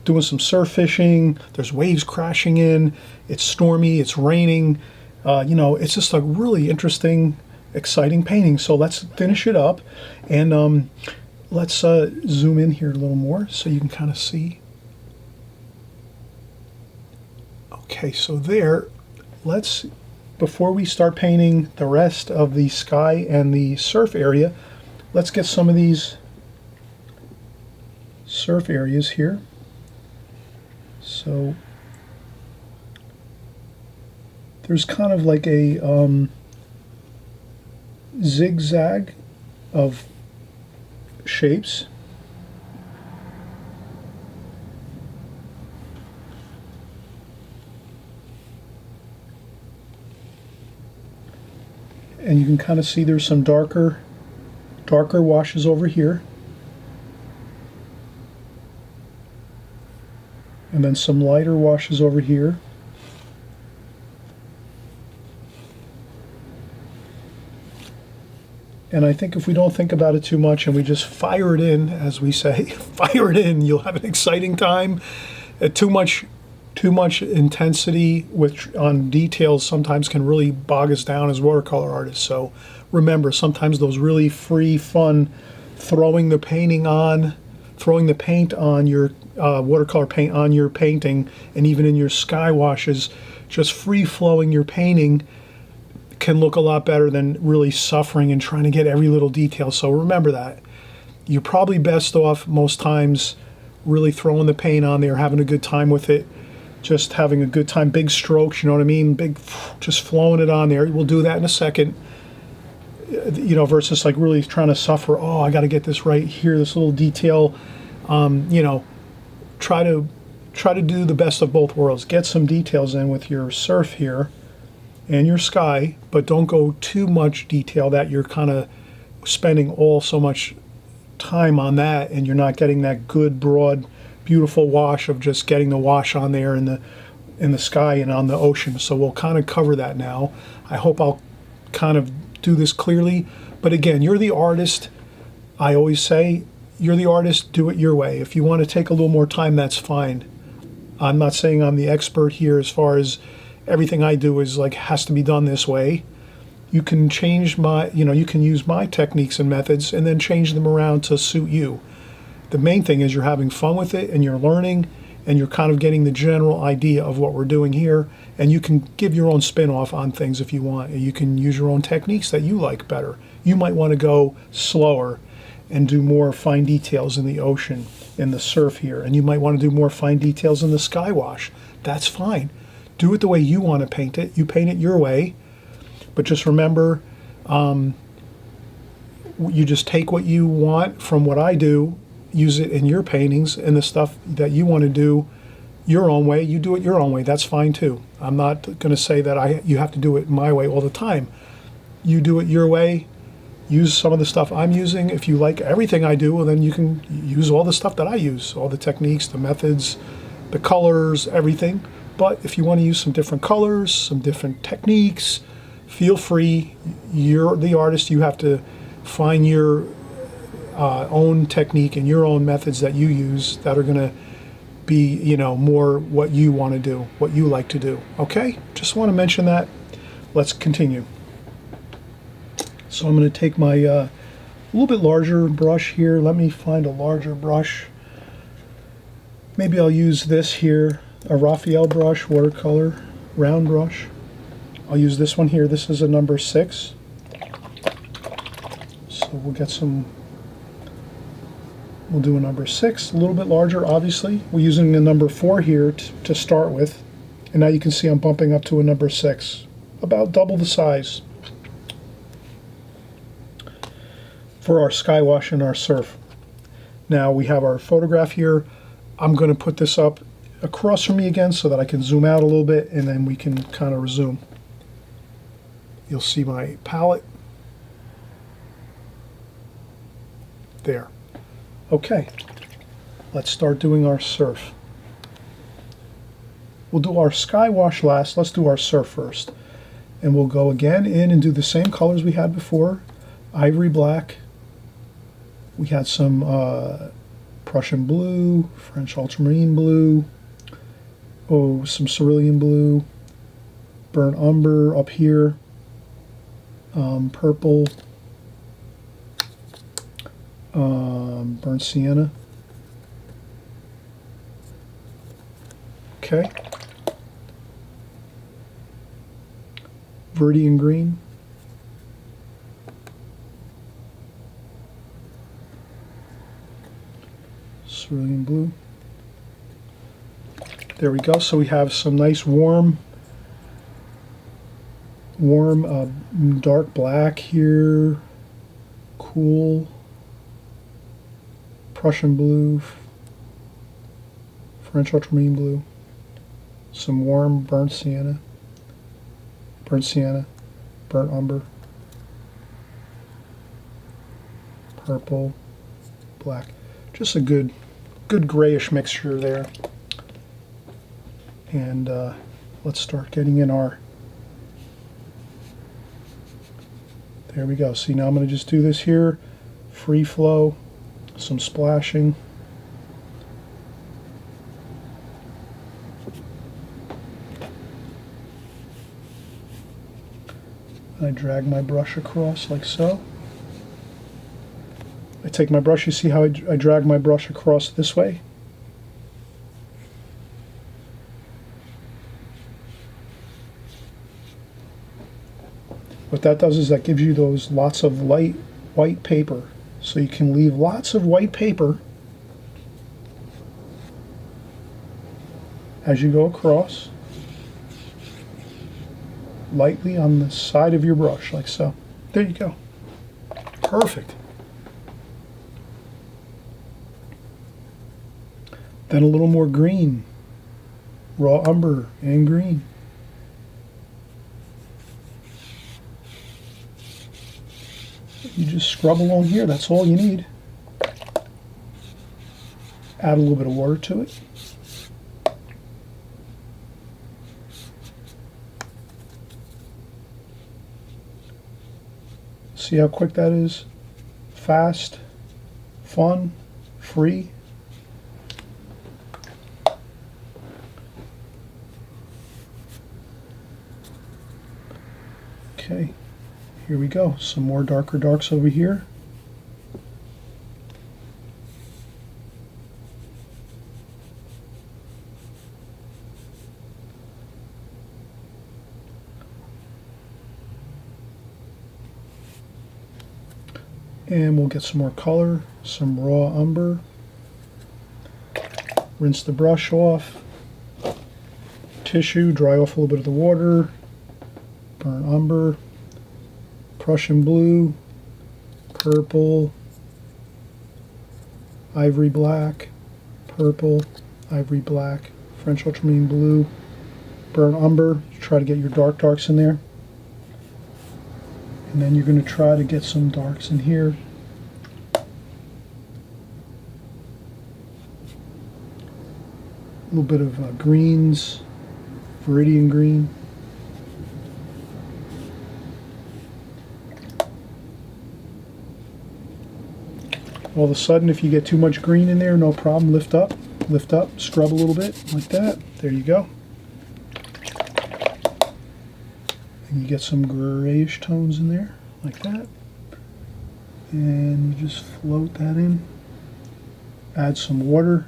doing some surf fishing. There's waves crashing in. It's stormy. It's raining. It's just a really interesting, exciting painting. So let's finish it up, and let's zoom in here a little more so you can kind of see. Okay, so there, before we start painting the rest of the sky and the surf area, let's get some of these surf areas here. So there's kind of like a zigzag of shapes. And you can kind of see there's some darker washes over here. And then some lighter washes over here. And I think if we don't think about it too much and we just fire it in, as we say, fire it in, you'll have an exciting time. Too much intensity on details sometimes can really bog us down as watercolor artists. So remember, sometimes those really free, fun, throwing the paint on your watercolor paint on your painting, and even in your sky washes, just free flowing your painting can look a lot better than really suffering and trying to get every little detail. So remember that. You're probably best off most times really throwing the paint on there, having a good time with it, just having a good time, big strokes, you know what I mean? Just flowing it on there. We'll do that in a second. Versus like really trying to suffer. Oh, I got to get this right here, this little detail. Try to do the best of both worlds. Get some details in with your surf here and your sky, but don't go too much detail that you're kind of spending so much time on that, and you're not getting that good, broad, beautiful wash of just getting the wash on there in the sky and on the ocean. So we'll kind of cover that now. I hope I'll kind of do this clearly. But again, you're the artist. I always say, you're the artist, do it your way. If you want to take a little more time, that's fine. I'm not saying I'm the expert here as far as everything I do is like has to be done this way. You can change you can use my techniques and methods and then change them around to suit you. The main thing is you're having fun with it and you're learning and you're kind of getting the general idea of what we're doing here, and you can give your own spin off on things if you want. You can use your own techniques that you like better. You might want to go slower and do more fine details in the ocean, in the surf here, and you might want to do more fine details in the sky wash. That's fine. Do it the way you want to paint it. You paint it your way, but just remember, you just take what you want from what I do, use it in your paintings, and the stuff that you want to do your own way, you do it your own way. That's fine too. I'm not going to say that you have to do it my way all the time. You do it your way. Use some of the stuff I'm using. If you like everything I do, well, then you can use all the stuff that I use, all the techniques, the methods, the colors, everything. But if you want to use some different colors, some different techniques, feel free. You're the artist. You have to find your own technique and your own methods that you use that are going to be, more what you want to do, what you like to do. Okay? Just want to mention that. let's continue. So I'm going to take my a little bit larger brush here. Let me find a larger brush. Maybe I'll use this here, a Raphael brush, watercolor, round brush. I'll use this one here. This is a number 6. So we'll get some, we'll do a number 6, a little bit larger, obviously. We're using a number 4 here to start with. And now you can see I'm bumping up to a number 6, about double the size for our sky wash and our surf. Now we have our photograph here. I'm going to put this up across from me again so that I can zoom out a little bit, and then we can kind of resume. You'll see my palette there. Okay, let's start doing our surf. We'll do our sky wash last. Let's do our surf first. And we'll go again in and do the same colors we had before. Ivory black. We had some Prussian blue, French ultramarine blue, some cerulean blue, burnt umber up here, purple, burnt sienna. Okay. Verdian green. Cerulean blue. There we go. So we have some nice warm dark black here, cool Prussian blue, French ultramarine blue, some warm burnt sienna, burnt umber, purple, black. Just a good grayish mixture there. And let's start getting in our, there we go. See, now I'm going to just do this here, free flow, some splashing. I drag my brush across like so. I take my brush, you see how I drag my brush across this way? What that does is that gives you those lots of light white paper. So you can leave lots of white paper as you go across, lightly on the side of your brush, like so. There you go. Perfect. Then a little more green, raw umber and green. You just scrub along here, that's all you need. Add a little bit of water to it. See how quick that is? Fast, fun, free. Okay, here we go. Some more darker darks over here. And we'll get some more color, some raw umber. Rinse the brush off. Tissue, dry off a little bit of the water. Burnt umber, Prussian blue, purple, ivory black, purple, ivory black, French ultramarine blue, burnt umber. Try to get your darks in there. And then you're going to try to get some darks in here. A little bit of greens, Viridian green. All of a sudden, if you get too much green in there, no problem, lift up, scrub a little bit, like that. There you go. And you get some grayish tones in there, like that. And you just float that in. Add some water.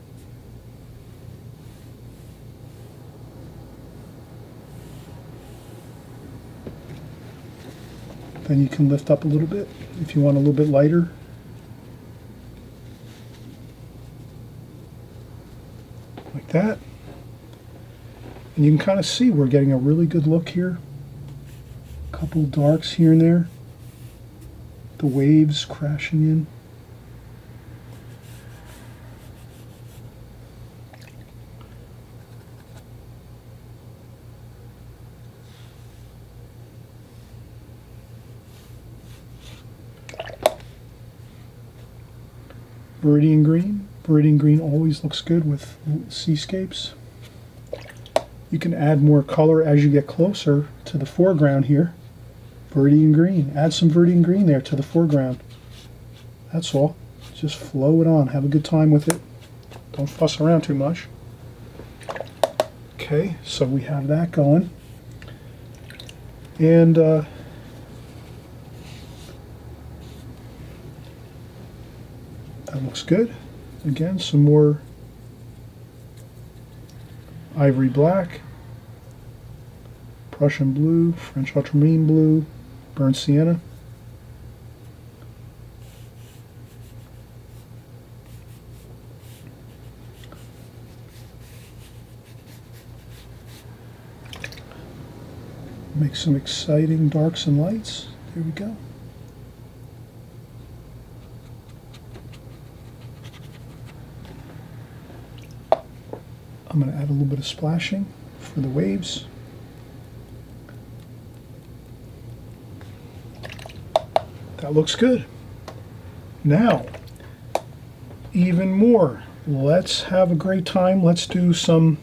Then you can lift up a little bit if you want a little bit lighter. Like that. And you can kind of see we're getting a really good look here. A couple darks here and there. The waves crashing in. Viridian green. Viridian green always looks good with seascapes. You can add more color as you get closer to the foreground here. Viridian green. Add some viridian green there to the foreground. That's all. Just flow it on. Have a good time with it. Don't fuss around too much. Okay, so we have that going. And that looks good. Again, some more ivory black, Prussian blue, French ultramarine blue, burnt sienna. Make some exciting darks and lights. There we go. I'm going to add a little bit of splashing for the waves. That looks good. Now, even more. Let's have a great time. Let's do some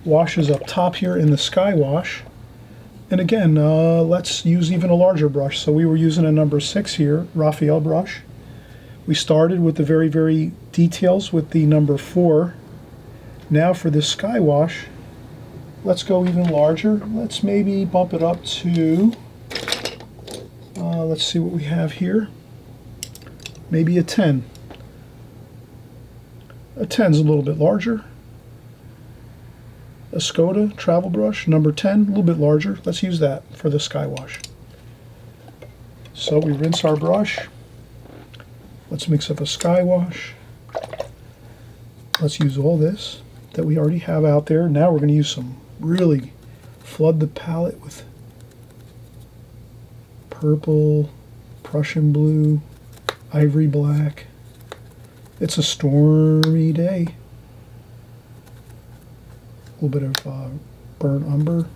washes up top here in the sky wash. And again, let's use even a larger brush. So we were using a number 6 here, Raphael brush. We started with the very, very details with the number 4. Now for this sky wash, let's go even larger. Let's maybe bump it up to, let's see what we have here. Maybe a 10. A 10's a little bit larger. A Skoda travel brush, number 10, a little bit larger. Let's use that for the sky wash. So we rinse our brush. Let's mix up a sky wash. Let's use all this that we already have out there. Now we're going to use some, really flood the palette with purple, Prussian blue, ivory black. It's a stormy day. A little bit of burnt umber.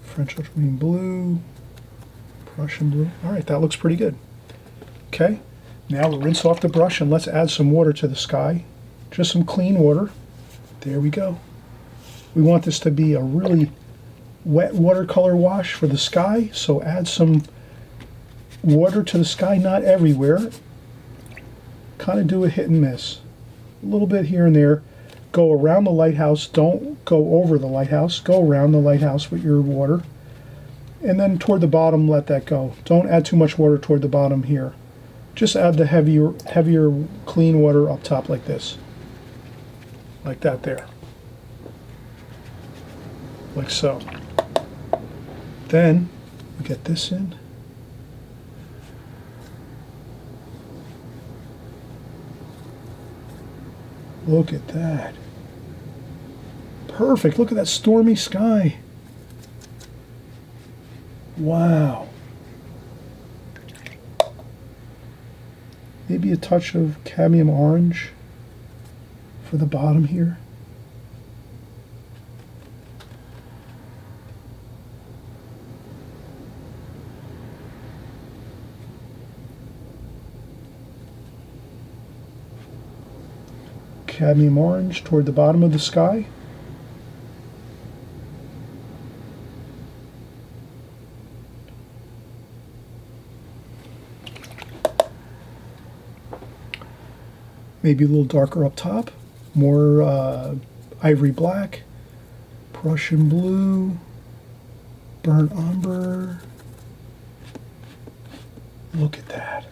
French ultramarine blue, Prussian blue. All right, that looks pretty good. Okay, now we'll rinse off the brush and let's add some water to the sky. Just some clean water. There we go. We want this to be a really wet watercolor wash for the sky, so add some water to the sky, not everywhere. Kind of do a hit and miss. A little bit here and there. Go around the lighthouse. Don't go over the lighthouse. Go around the lighthouse with your water. And then toward the bottom, let that go. Don't add too much water toward the bottom here. Just add the heavier clean water up top like this. Like that there. Like so. Then we get this in. Look at that. Perfect. Look at that stormy sky. Wow. Maybe a touch of cadmium orange for the bottom here. Cadmium orange toward the bottom of the sky. Maybe a little darker up top, more ivory black, Prussian blue, burnt umber. Look at that.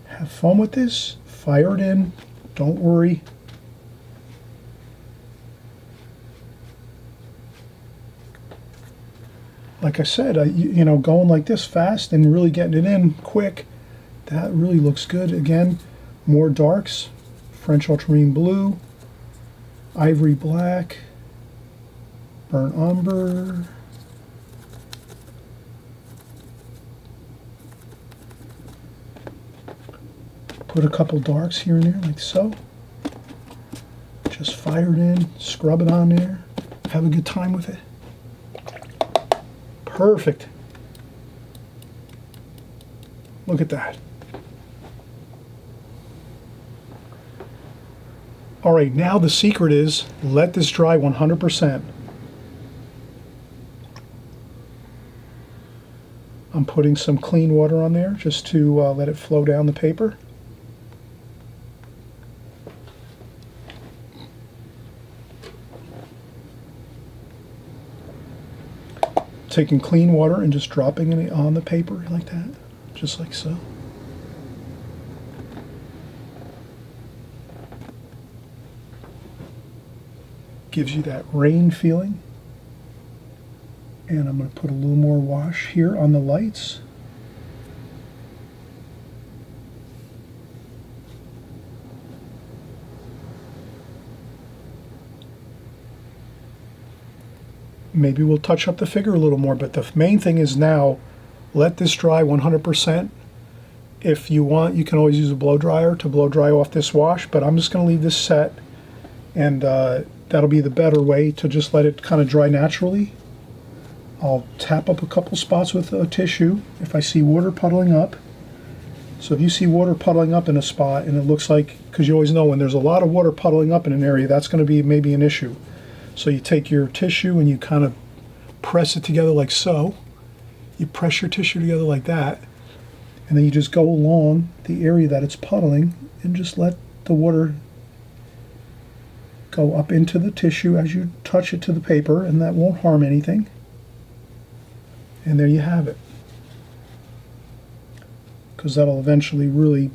Have fun with this. Fire it in. Don't worry. Like I said, you know, going like this fast and really getting it in quick, that really looks good. Again, more darks. French ultramarine blue, ivory black, burnt umber, put a couple darks here and there like so. Just fire it in, scrub it on there, have a good time with it. Perfect. Look at that. All right, now the secret is let this dry 100%. I'm putting some clean water on there just to let it flow down the paper. Taking clean water and just dropping it on the paper like that, just like so. Gives you that rain feeling. And I'm going to put a little more wash here on the lights. Maybe we'll touch up the figure a little more, but the main thing is now let this dry 100%. If you want, you can always use a blow dryer to blow dry off this wash, but I'm just going to leave this set, and that'll be the better way to just let it kind of dry naturally. I'll tap up a couple spots with a tissue if I see water puddling up. So if you see water puddling up in a spot and it looks like, because you always know when there's a lot of water puddling up in an area, that's going to be maybe an issue. So you take your tissue and you kind of press it together like so. You press your tissue together like that, and then you just go along the area that it's puddling and just let the water go up into the tissue as you touch it to the paper, and that won't harm anything. And there you have it. Because that'll eventually really,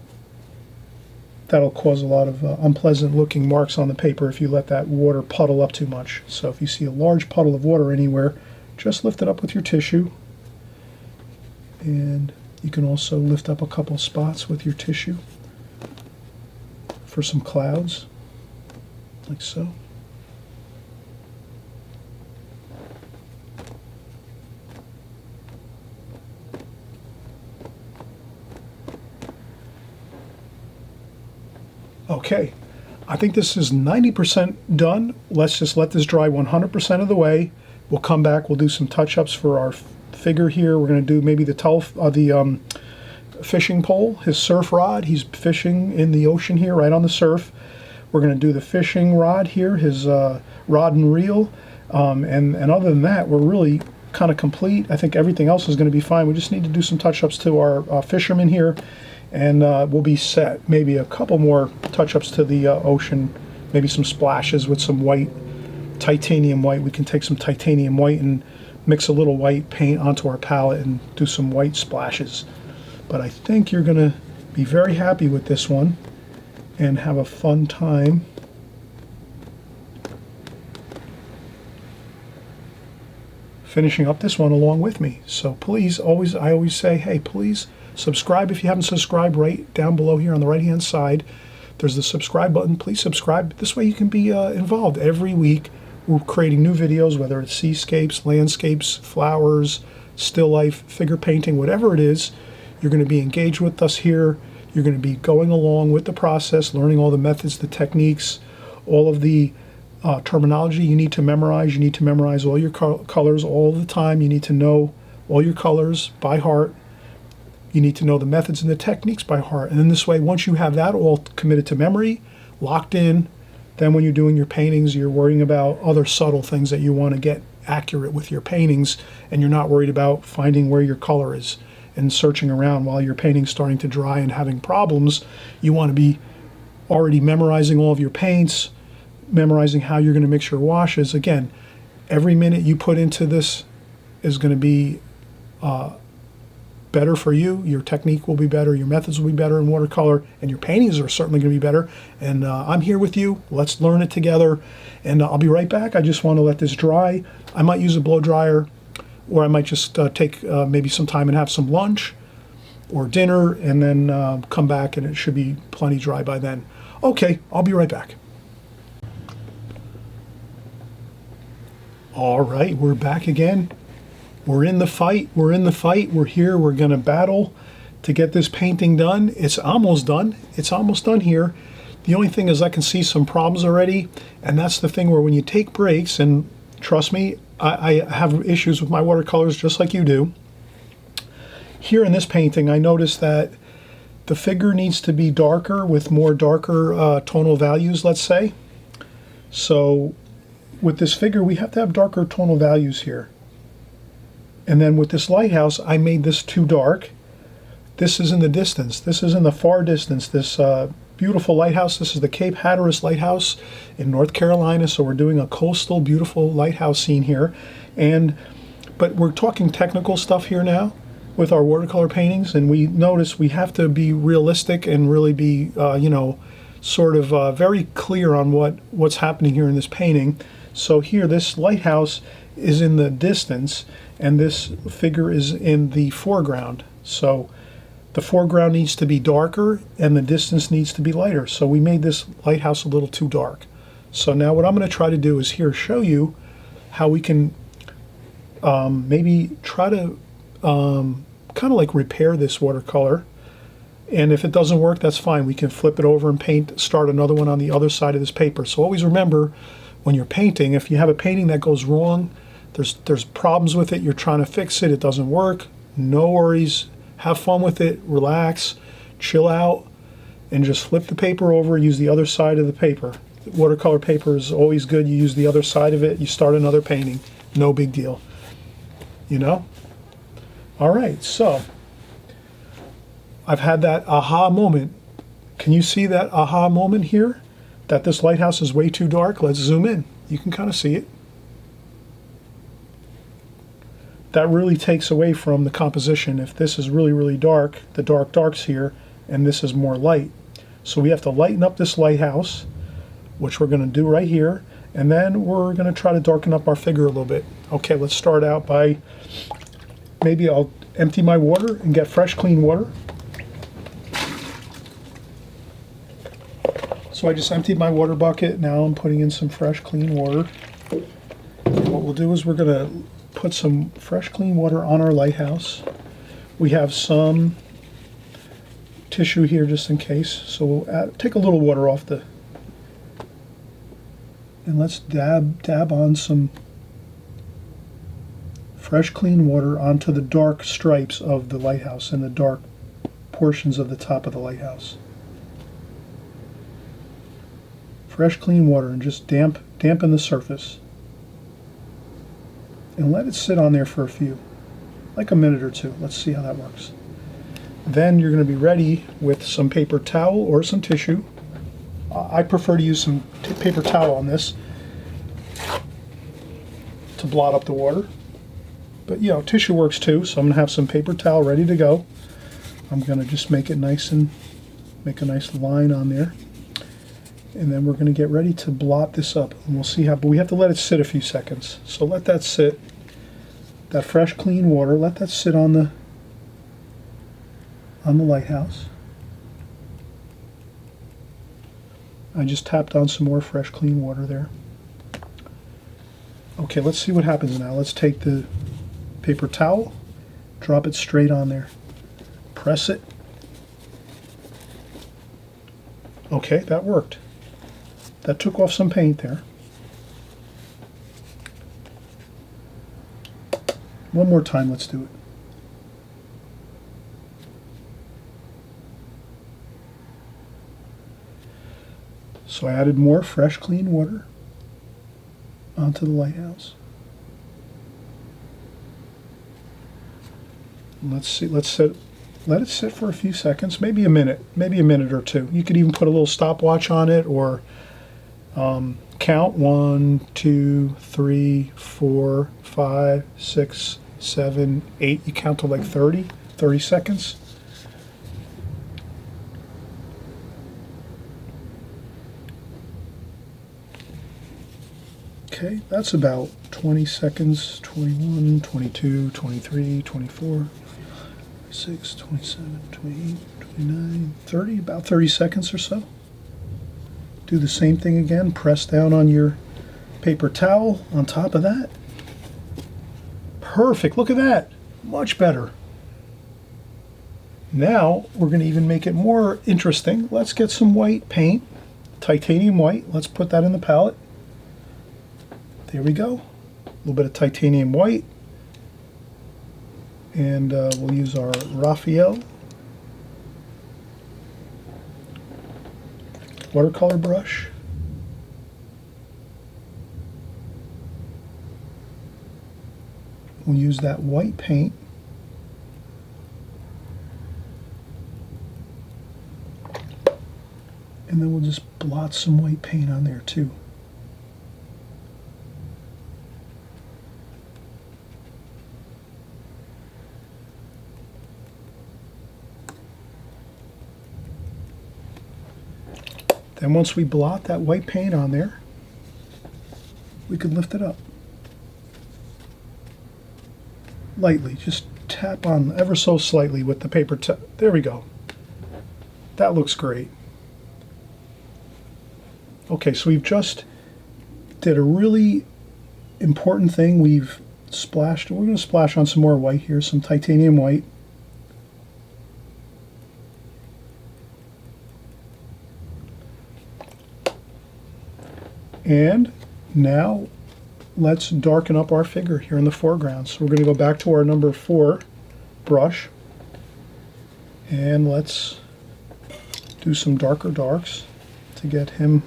that'll cause a lot of unpleasant looking marks on the paper if you let that water puddle up too much. So if you see a large puddle of water anywhere, just lift it up with your tissue. And you can also lift up a couple spots with your tissue for some clouds, like so. Okay, I think this is 90% done. Let's just let this dry 100% of the way. We'll come back, we'll do some touch-ups for our figure here. We're going to do maybe the fishing pole, his surf rod. He's fishing in the ocean here, right on the surf. We're going to do the fishing rod here, his rod and reel. And other than that, we're really kind of complete. I think everything else is going to be fine. We just need to do some touch-ups to our fisherman here, and we'll be set. Maybe a couple more touch-ups to the ocean, maybe some splashes with some white, titanium white. We can take some titanium white and mix a little white paint onto our palette and do some white splashes. But I think you're going to be very happy with this one and have a fun time. Finishing up this one along with me. So please, I always say, hey, please subscribe if you haven't subscribed. Right down below here on the right hand side, there's the subscribe button. Please subscribe. This way you can be involved. Every week we're creating new videos, whether it's seascapes, landscapes, flowers, still life, figure painting, whatever it is. You're going to be engaged with us here. You're going to be going along with the process, learning all the methods, the techniques, all of the terminology you need to memorize. You need to memorize all your colors all the time. You need to know all your colors by heart. You need to know the methods and the techniques by heart. And then this way, once you have that all committed to memory, locked in, then when you're doing your paintings, you're worrying about other subtle things that you want to get accurate with your paintings, and you're not worried about finding where your color is and searching around while your painting's starting to dry and having problems. You want to be already memorizing all of your paints, memorizing how you're going to mix your washes. Again, every minute you put into this is going to be better for you. Your technique will be better, your methods will be better in watercolor, and your paintings are certainly going to be better. And I'm here with you. Let's learn it together. And I'll be right back. I just want to let this dry. I might use a blow dryer, or I might just take maybe some time and have some lunch or dinner, and then come back, and it should be plenty dry by then. Okay, I'll be right back. All right, we're back again. We're in the fight. We're in the fight. We're here. We're going to battle to get this painting done. It's almost done. It's almost done here. The only thing is I can see some problems already, and that's the thing where when you take breaks, and trust me, I have issues with my watercolors just like you do. Here in this painting, I noticed that the figure needs to be darker with more darker tonal values, let's say. So with this figure, we have to have darker tonal values here. And then with this lighthouse, I made this too dark. This is in the distance. This is in the far distance. This beautiful lighthouse. This is the Cape Hatteras Lighthouse in North Carolina. So we're doing a coastal, beautiful lighthouse scene here. But we're talking technical stuff here now with our watercolor paintings. And we notice we have to be realistic and really be, sort of very clear on what's happening here in this painting. So here, this lighthouse is in the distance, and this figure is in the foreground. So the foreground needs to be darker, and the distance needs to be lighter. So we made this lighthouse a little too dark. So now what I'm going to try to do is here show you how we can maybe try to kind of like repair this watercolor. And if it doesn't work, that's fine. We can flip it over and start another one on the other side of this paper. So always remember, when you're painting, if you have a painting that goes wrong, there's problems with it, you're trying to fix it, it doesn't work, no worries, have fun with it, relax, chill out, and just flip the paper over, use the other side of the paper. Watercolor paper is always good. You use the other side of it, you start another painting, no big deal, you know? All right, so I've had that aha moment. Can you see that aha moment here? That this lighthouse is way too dark? Let's zoom in. You can kind of see it. That really takes away from the composition. If this is really, really dark, the dark's here, and this is more light. So we have to lighten up this lighthouse, which we're going to do right here, and then we're going to try to darken up our figure a little bit. Okay, let's start out by, maybe I'll empty my water and get fresh, clean water. So I just emptied my water bucket. Now I'm putting in some fresh, clean water. And what we'll do is we're going to put some fresh, clean water on our lighthouse. We have some tissue here just in case. So we'll take a little water off and let's dab on some fresh, clean water onto the dark stripes of the lighthouse and the dark portions of the top of the lighthouse. Fresh, clean water, and just dampen the surface. And let it sit on there for like a minute or two. Let's see how that works. Then you're going to be ready with some paper towel or some tissue. I prefer to use some paper towel on this to blot up the water. But tissue works too, so I'm going to have some paper towel ready to go. I'm going to just make it nice and make a nice line on there. And then we're going to get ready to blot this up, and we'll see how, but we have to let it sit a few seconds. So let that sit, that fresh clean water, let that sit on the lighthouse. I just tapped on some more fresh clean water there. Okay, let's see what happens now. Let's take the paper towel, drop it straight on there, press it. Okay, that worked. That took off some paint there. One more time, let's do it. So I added more fresh, clean water onto the lighthouse. Let's see, let it sit for a few seconds, maybe a minute or two. You could even put a little stopwatch on it, or count 1, 2, 3, 4, 5, 6, 7, 8. You count to like 30 seconds. Okay, that's about 20 seconds. 21, 22, 23, 24, 26, 27, 28, 29, 30, about 30 seconds or so. Do the same thing again. Press down on your paper towel on top of that. Perfect, look at that. Much better. Now we're going to even make it more interesting. Let's get some white paint, titanium white. Let's put that in the palette. There we go. A little bit of titanium white. And we'll use our Raphael watercolor brush. We'll use that white paint. And then we'll just blot some white paint on there too. Then once we blot that white paint on there, we can lift it up. Lightly, just tap on ever so slightly with the paper towel. There we go. That looks great. Okay, so we've just did a really important thing. We've splashed, we're going to splash on some more white here, some titanium white. And now let's darken up our figure here in the foreground. So we're going to go back to our number 4 brush, and let's do some darker darks to get him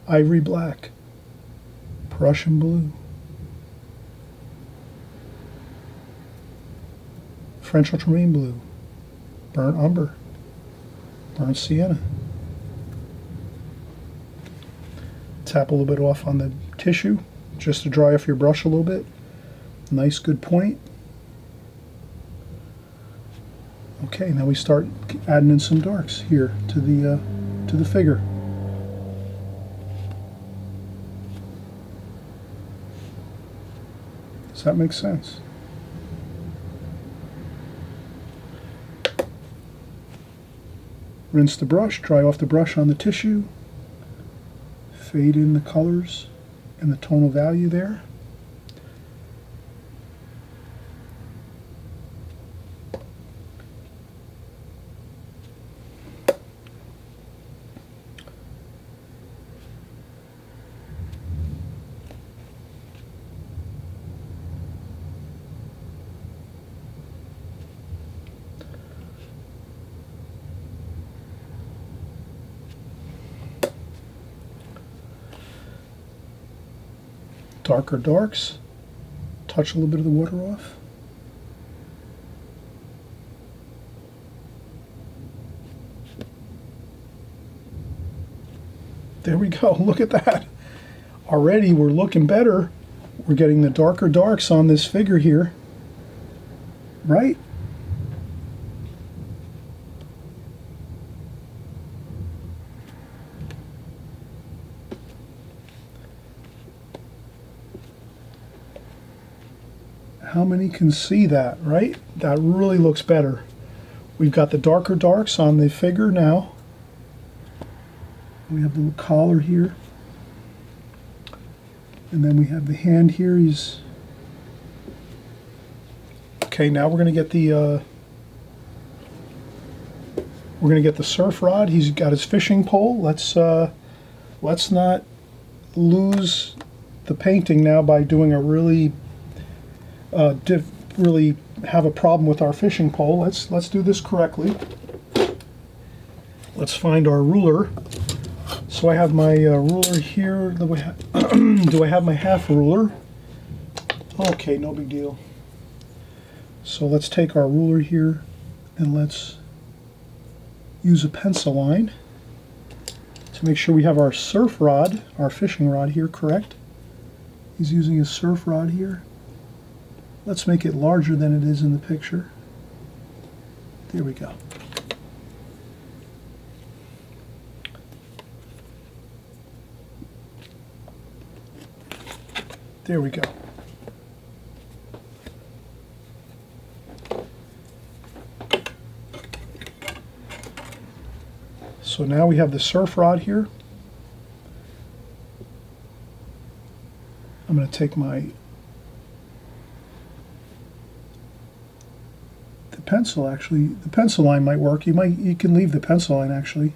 ivory black, Prussian blue, French ultramarine blue, burnt umber, burnt sienna. Tap a little bit off on the tissue just to dry off your brush a little bit. Nice, good point. Okay, now we start adding in some darks here to the figure. Does that make sense? Rinse the brush, dry off the brush on the tissue, fade in the colors and the tonal value there. Darker darks, touch a little bit of the water off. There we go, look at that. Already we're looking better. We're getting the darker darks on this figure here, right? How many can see that, right? That really looks better. We've got the darker darks on the figure now. We have the little collar here. And then we have the hand here. Okay, now we're going to get the surf rod. He's got his fishing pole. Let's not lose the painting now by doing a really really have a problem with our fishing pole. Let's do this correctly. Let's find our ruler, So I have my ruler here. Do I have my half ruler? Okay, no big deal. So let's take our ruler here and let's use a pencil line to make sure we have our surf rod, our fishing rod here correct. He's using his surf rod here. Let's make it larger than it is in the picture. There we go. There we go. So now we have the surf rod here. I'm going to take the pencil actually. The pencil line might work. You can leave the pencil line actually.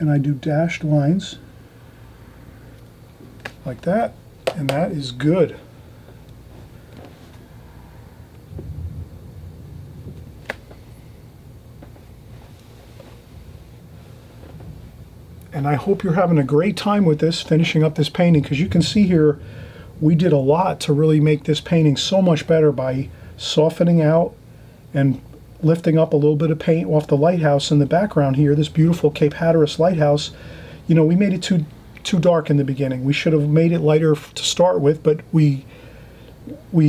And I do dashed lines like that, and that is good. And I hope you're having a great time with this, finishing up this painting, because you can see here we did a lot to really make this painting so much better by softening out and lifting up a little bit of paint off the lighthouse in the background here, this beautiful Cape Hatteras lighthouse. You know, we made it too dark in the beginning. We should have made it lighter to start with, but we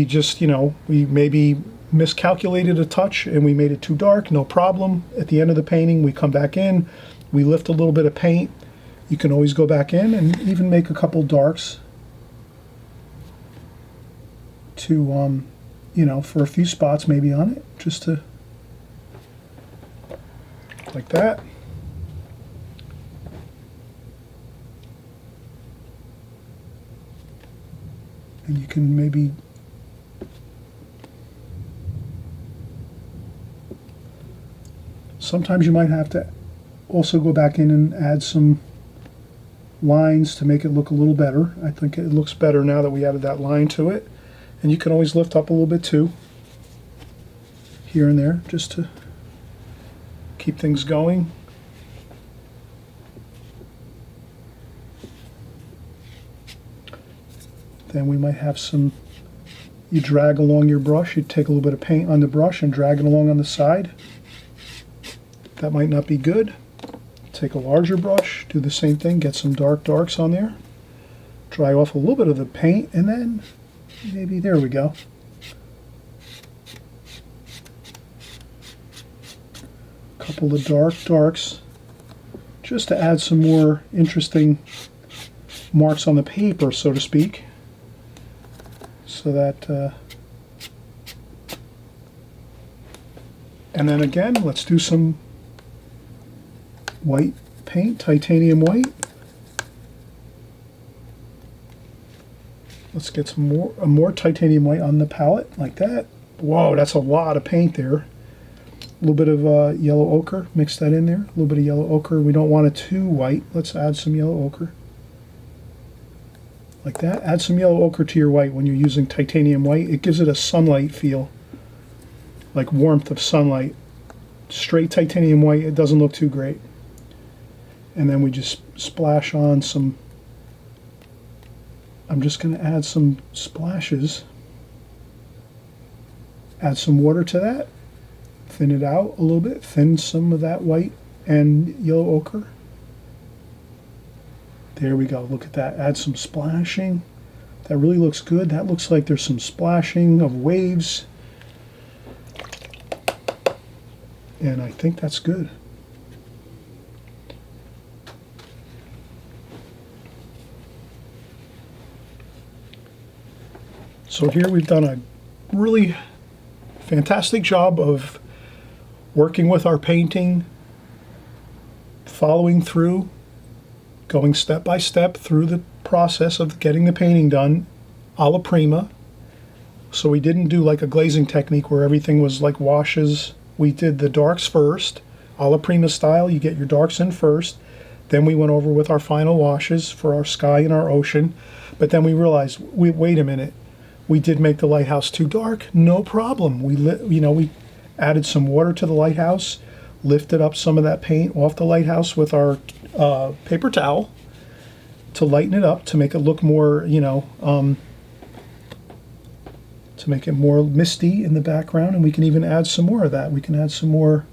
just, you know, we maybe miscalculated a touch and we made it too dark. No problem. At the end of the painting, we come back in, we lift a little bit of paint. You can always go back in and even make a couple darks to, you know, for a few spots maybe on it, just to, like that. And you can maybe sometimes you might have to also go back in and add some lines to make it look a little better. I think it looks better now that we added that line to it. And you can always lift up a little bit too, here and there, just to keep things going. Then we might have some, you drag along your brush, you take a little bit of paint on the brush and drag it along on the side. That might not be good. Take a larger brush, do the same thing, get some darks on there, dry off a little bit of the paint, and then maybe, there we go. A couple of darks, just to add some more interesting marks on the paper, so to speak, so that, and then again, let's do some white paint, titanium white. Let's get some more titanium white on the palette, like that. Whoa, that's a lot of paint there. A little bit of yellow ochre, mix that in there. A little bit of yellow ochre. We don't want it too white. Let's add some yellow ochre. Like that. Add some yellow ochre to your white when you're using titanium white. It gives it a sunlight feel, like warmth of sunlight. Straight titanium white, it doesn't look too great. And then we just splash on some, I'm just going to add some splashes, add some water to that, thin it out a little bit, thin some of that white and yellow ochre. There we go, look at that, add some splashing. That really looks good. That looks like there's some splashing of waves. And I think that's good. So here we've done a really fantastic job of working with our painting, following through, going step by step through the process of getting the painting done alla prima. So we didn't do like a glazing technique where everything was like washes. We did the darks first, alla prima style. You get your darks in first. Then we went over with our final washes for our sky and our ocean. But then we realized, wait a minute. we did make the lighthouse too dark. No problem. We added some water to the lighthouse, lifted up some of that paint off the lighthouse with our paper towel to lighten it up, to make it look more, to make it more misty in the background. And we can even add some more of that. We can add some more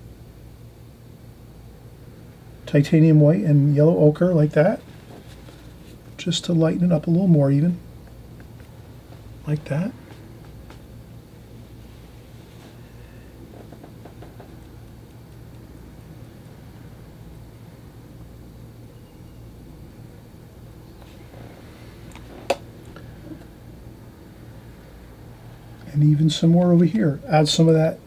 titanium white and yellow ochre like that, just to lighten it up a little more even, like that. And even some more over here. Add some of that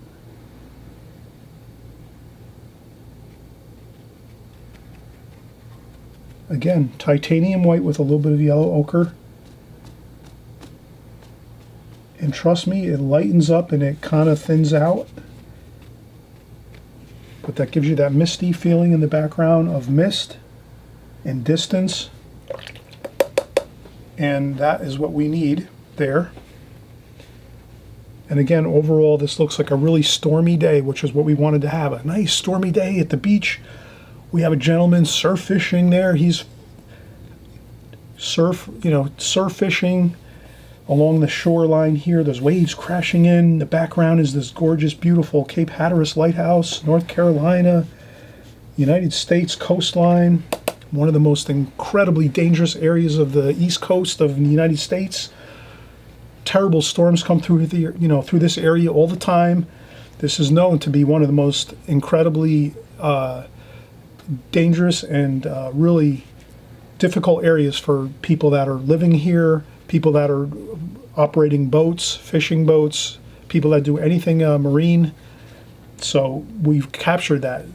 again, titanium white with a little bit of yellow ochre. And trust me, it lightens up and it kind of thins out. But that gives you that misty feeling in the background of mist and distance. And that is what we need there. And again, overall, this looks like a really stormy day, which is what we wanted to have. A nice stormy day at the beach. We have a gentleman surf fishing there. He's surf fishing along the shoreline here. There's waves crashing in. The background is this gorgeous, beautiful Cape Hatteras Lighthouse, North Carolina, United States coastline. One of the most incredibly dangerous areas of the East Coast of the United States. Terrible storms come through through this area all the time. This is known to be one of the most incredibly dangerous and really difficult areas for people that are living here, people that are operating boats, fishing boats, people that do anything marine. So we've captured that,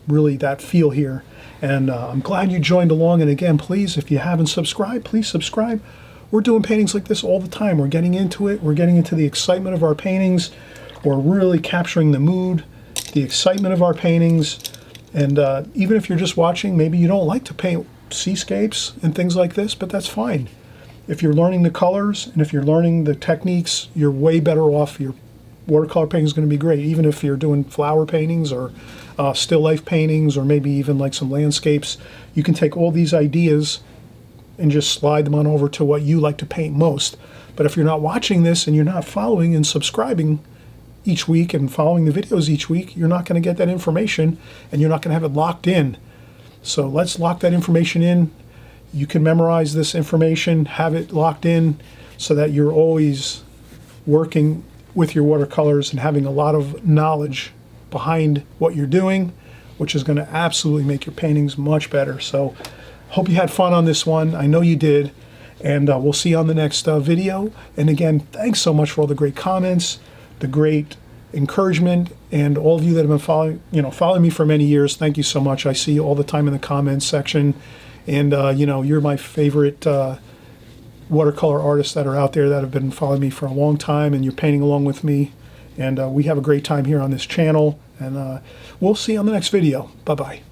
really that feel here. And I'm glad you joined along. And again, please, if you haven't subscribed, please subscribe. We're doing paintings like this all the time. We're getting into it. We're getting into the excitement of our paintings. We're really capturing the mood, the excitement of our paintings. And even if you're just watching, maybe you don't like to paint seascapes and things like this, but that's fine. If you're learning the colors and if you're learning the techniques, you're way better off. Your watercolor painting is going to be great. Even if you're doing flower paintings or still life paintings or maybe even like some landscapes, you can take all these ideas and just slide them on over to what you like to paint most. But if you're not watching this and you're not following and subscribing each week and following the videos each week, you're not going to get that information and you're not going to have it locked in. So let's lock that information in. You can memorize this information, have it locked in so that you're always working with your watercolors and having a lot of knowledge behind what you're doing, which is going to absolutely make your paintings much better. So hope you had fun on this one. I know you did. And we'll see you on the next video. And again, thanks so much for all the great comments, the great encouragement, and all of you that have been following me for many years. Thank you so much. I see you all the time in the comments section. And you're my favorite watercolor artists that are out there that have been following me for a long time, and you're painting along with me. And we have a great time here on this channel. And we'll see you on the next video. Bye-bye.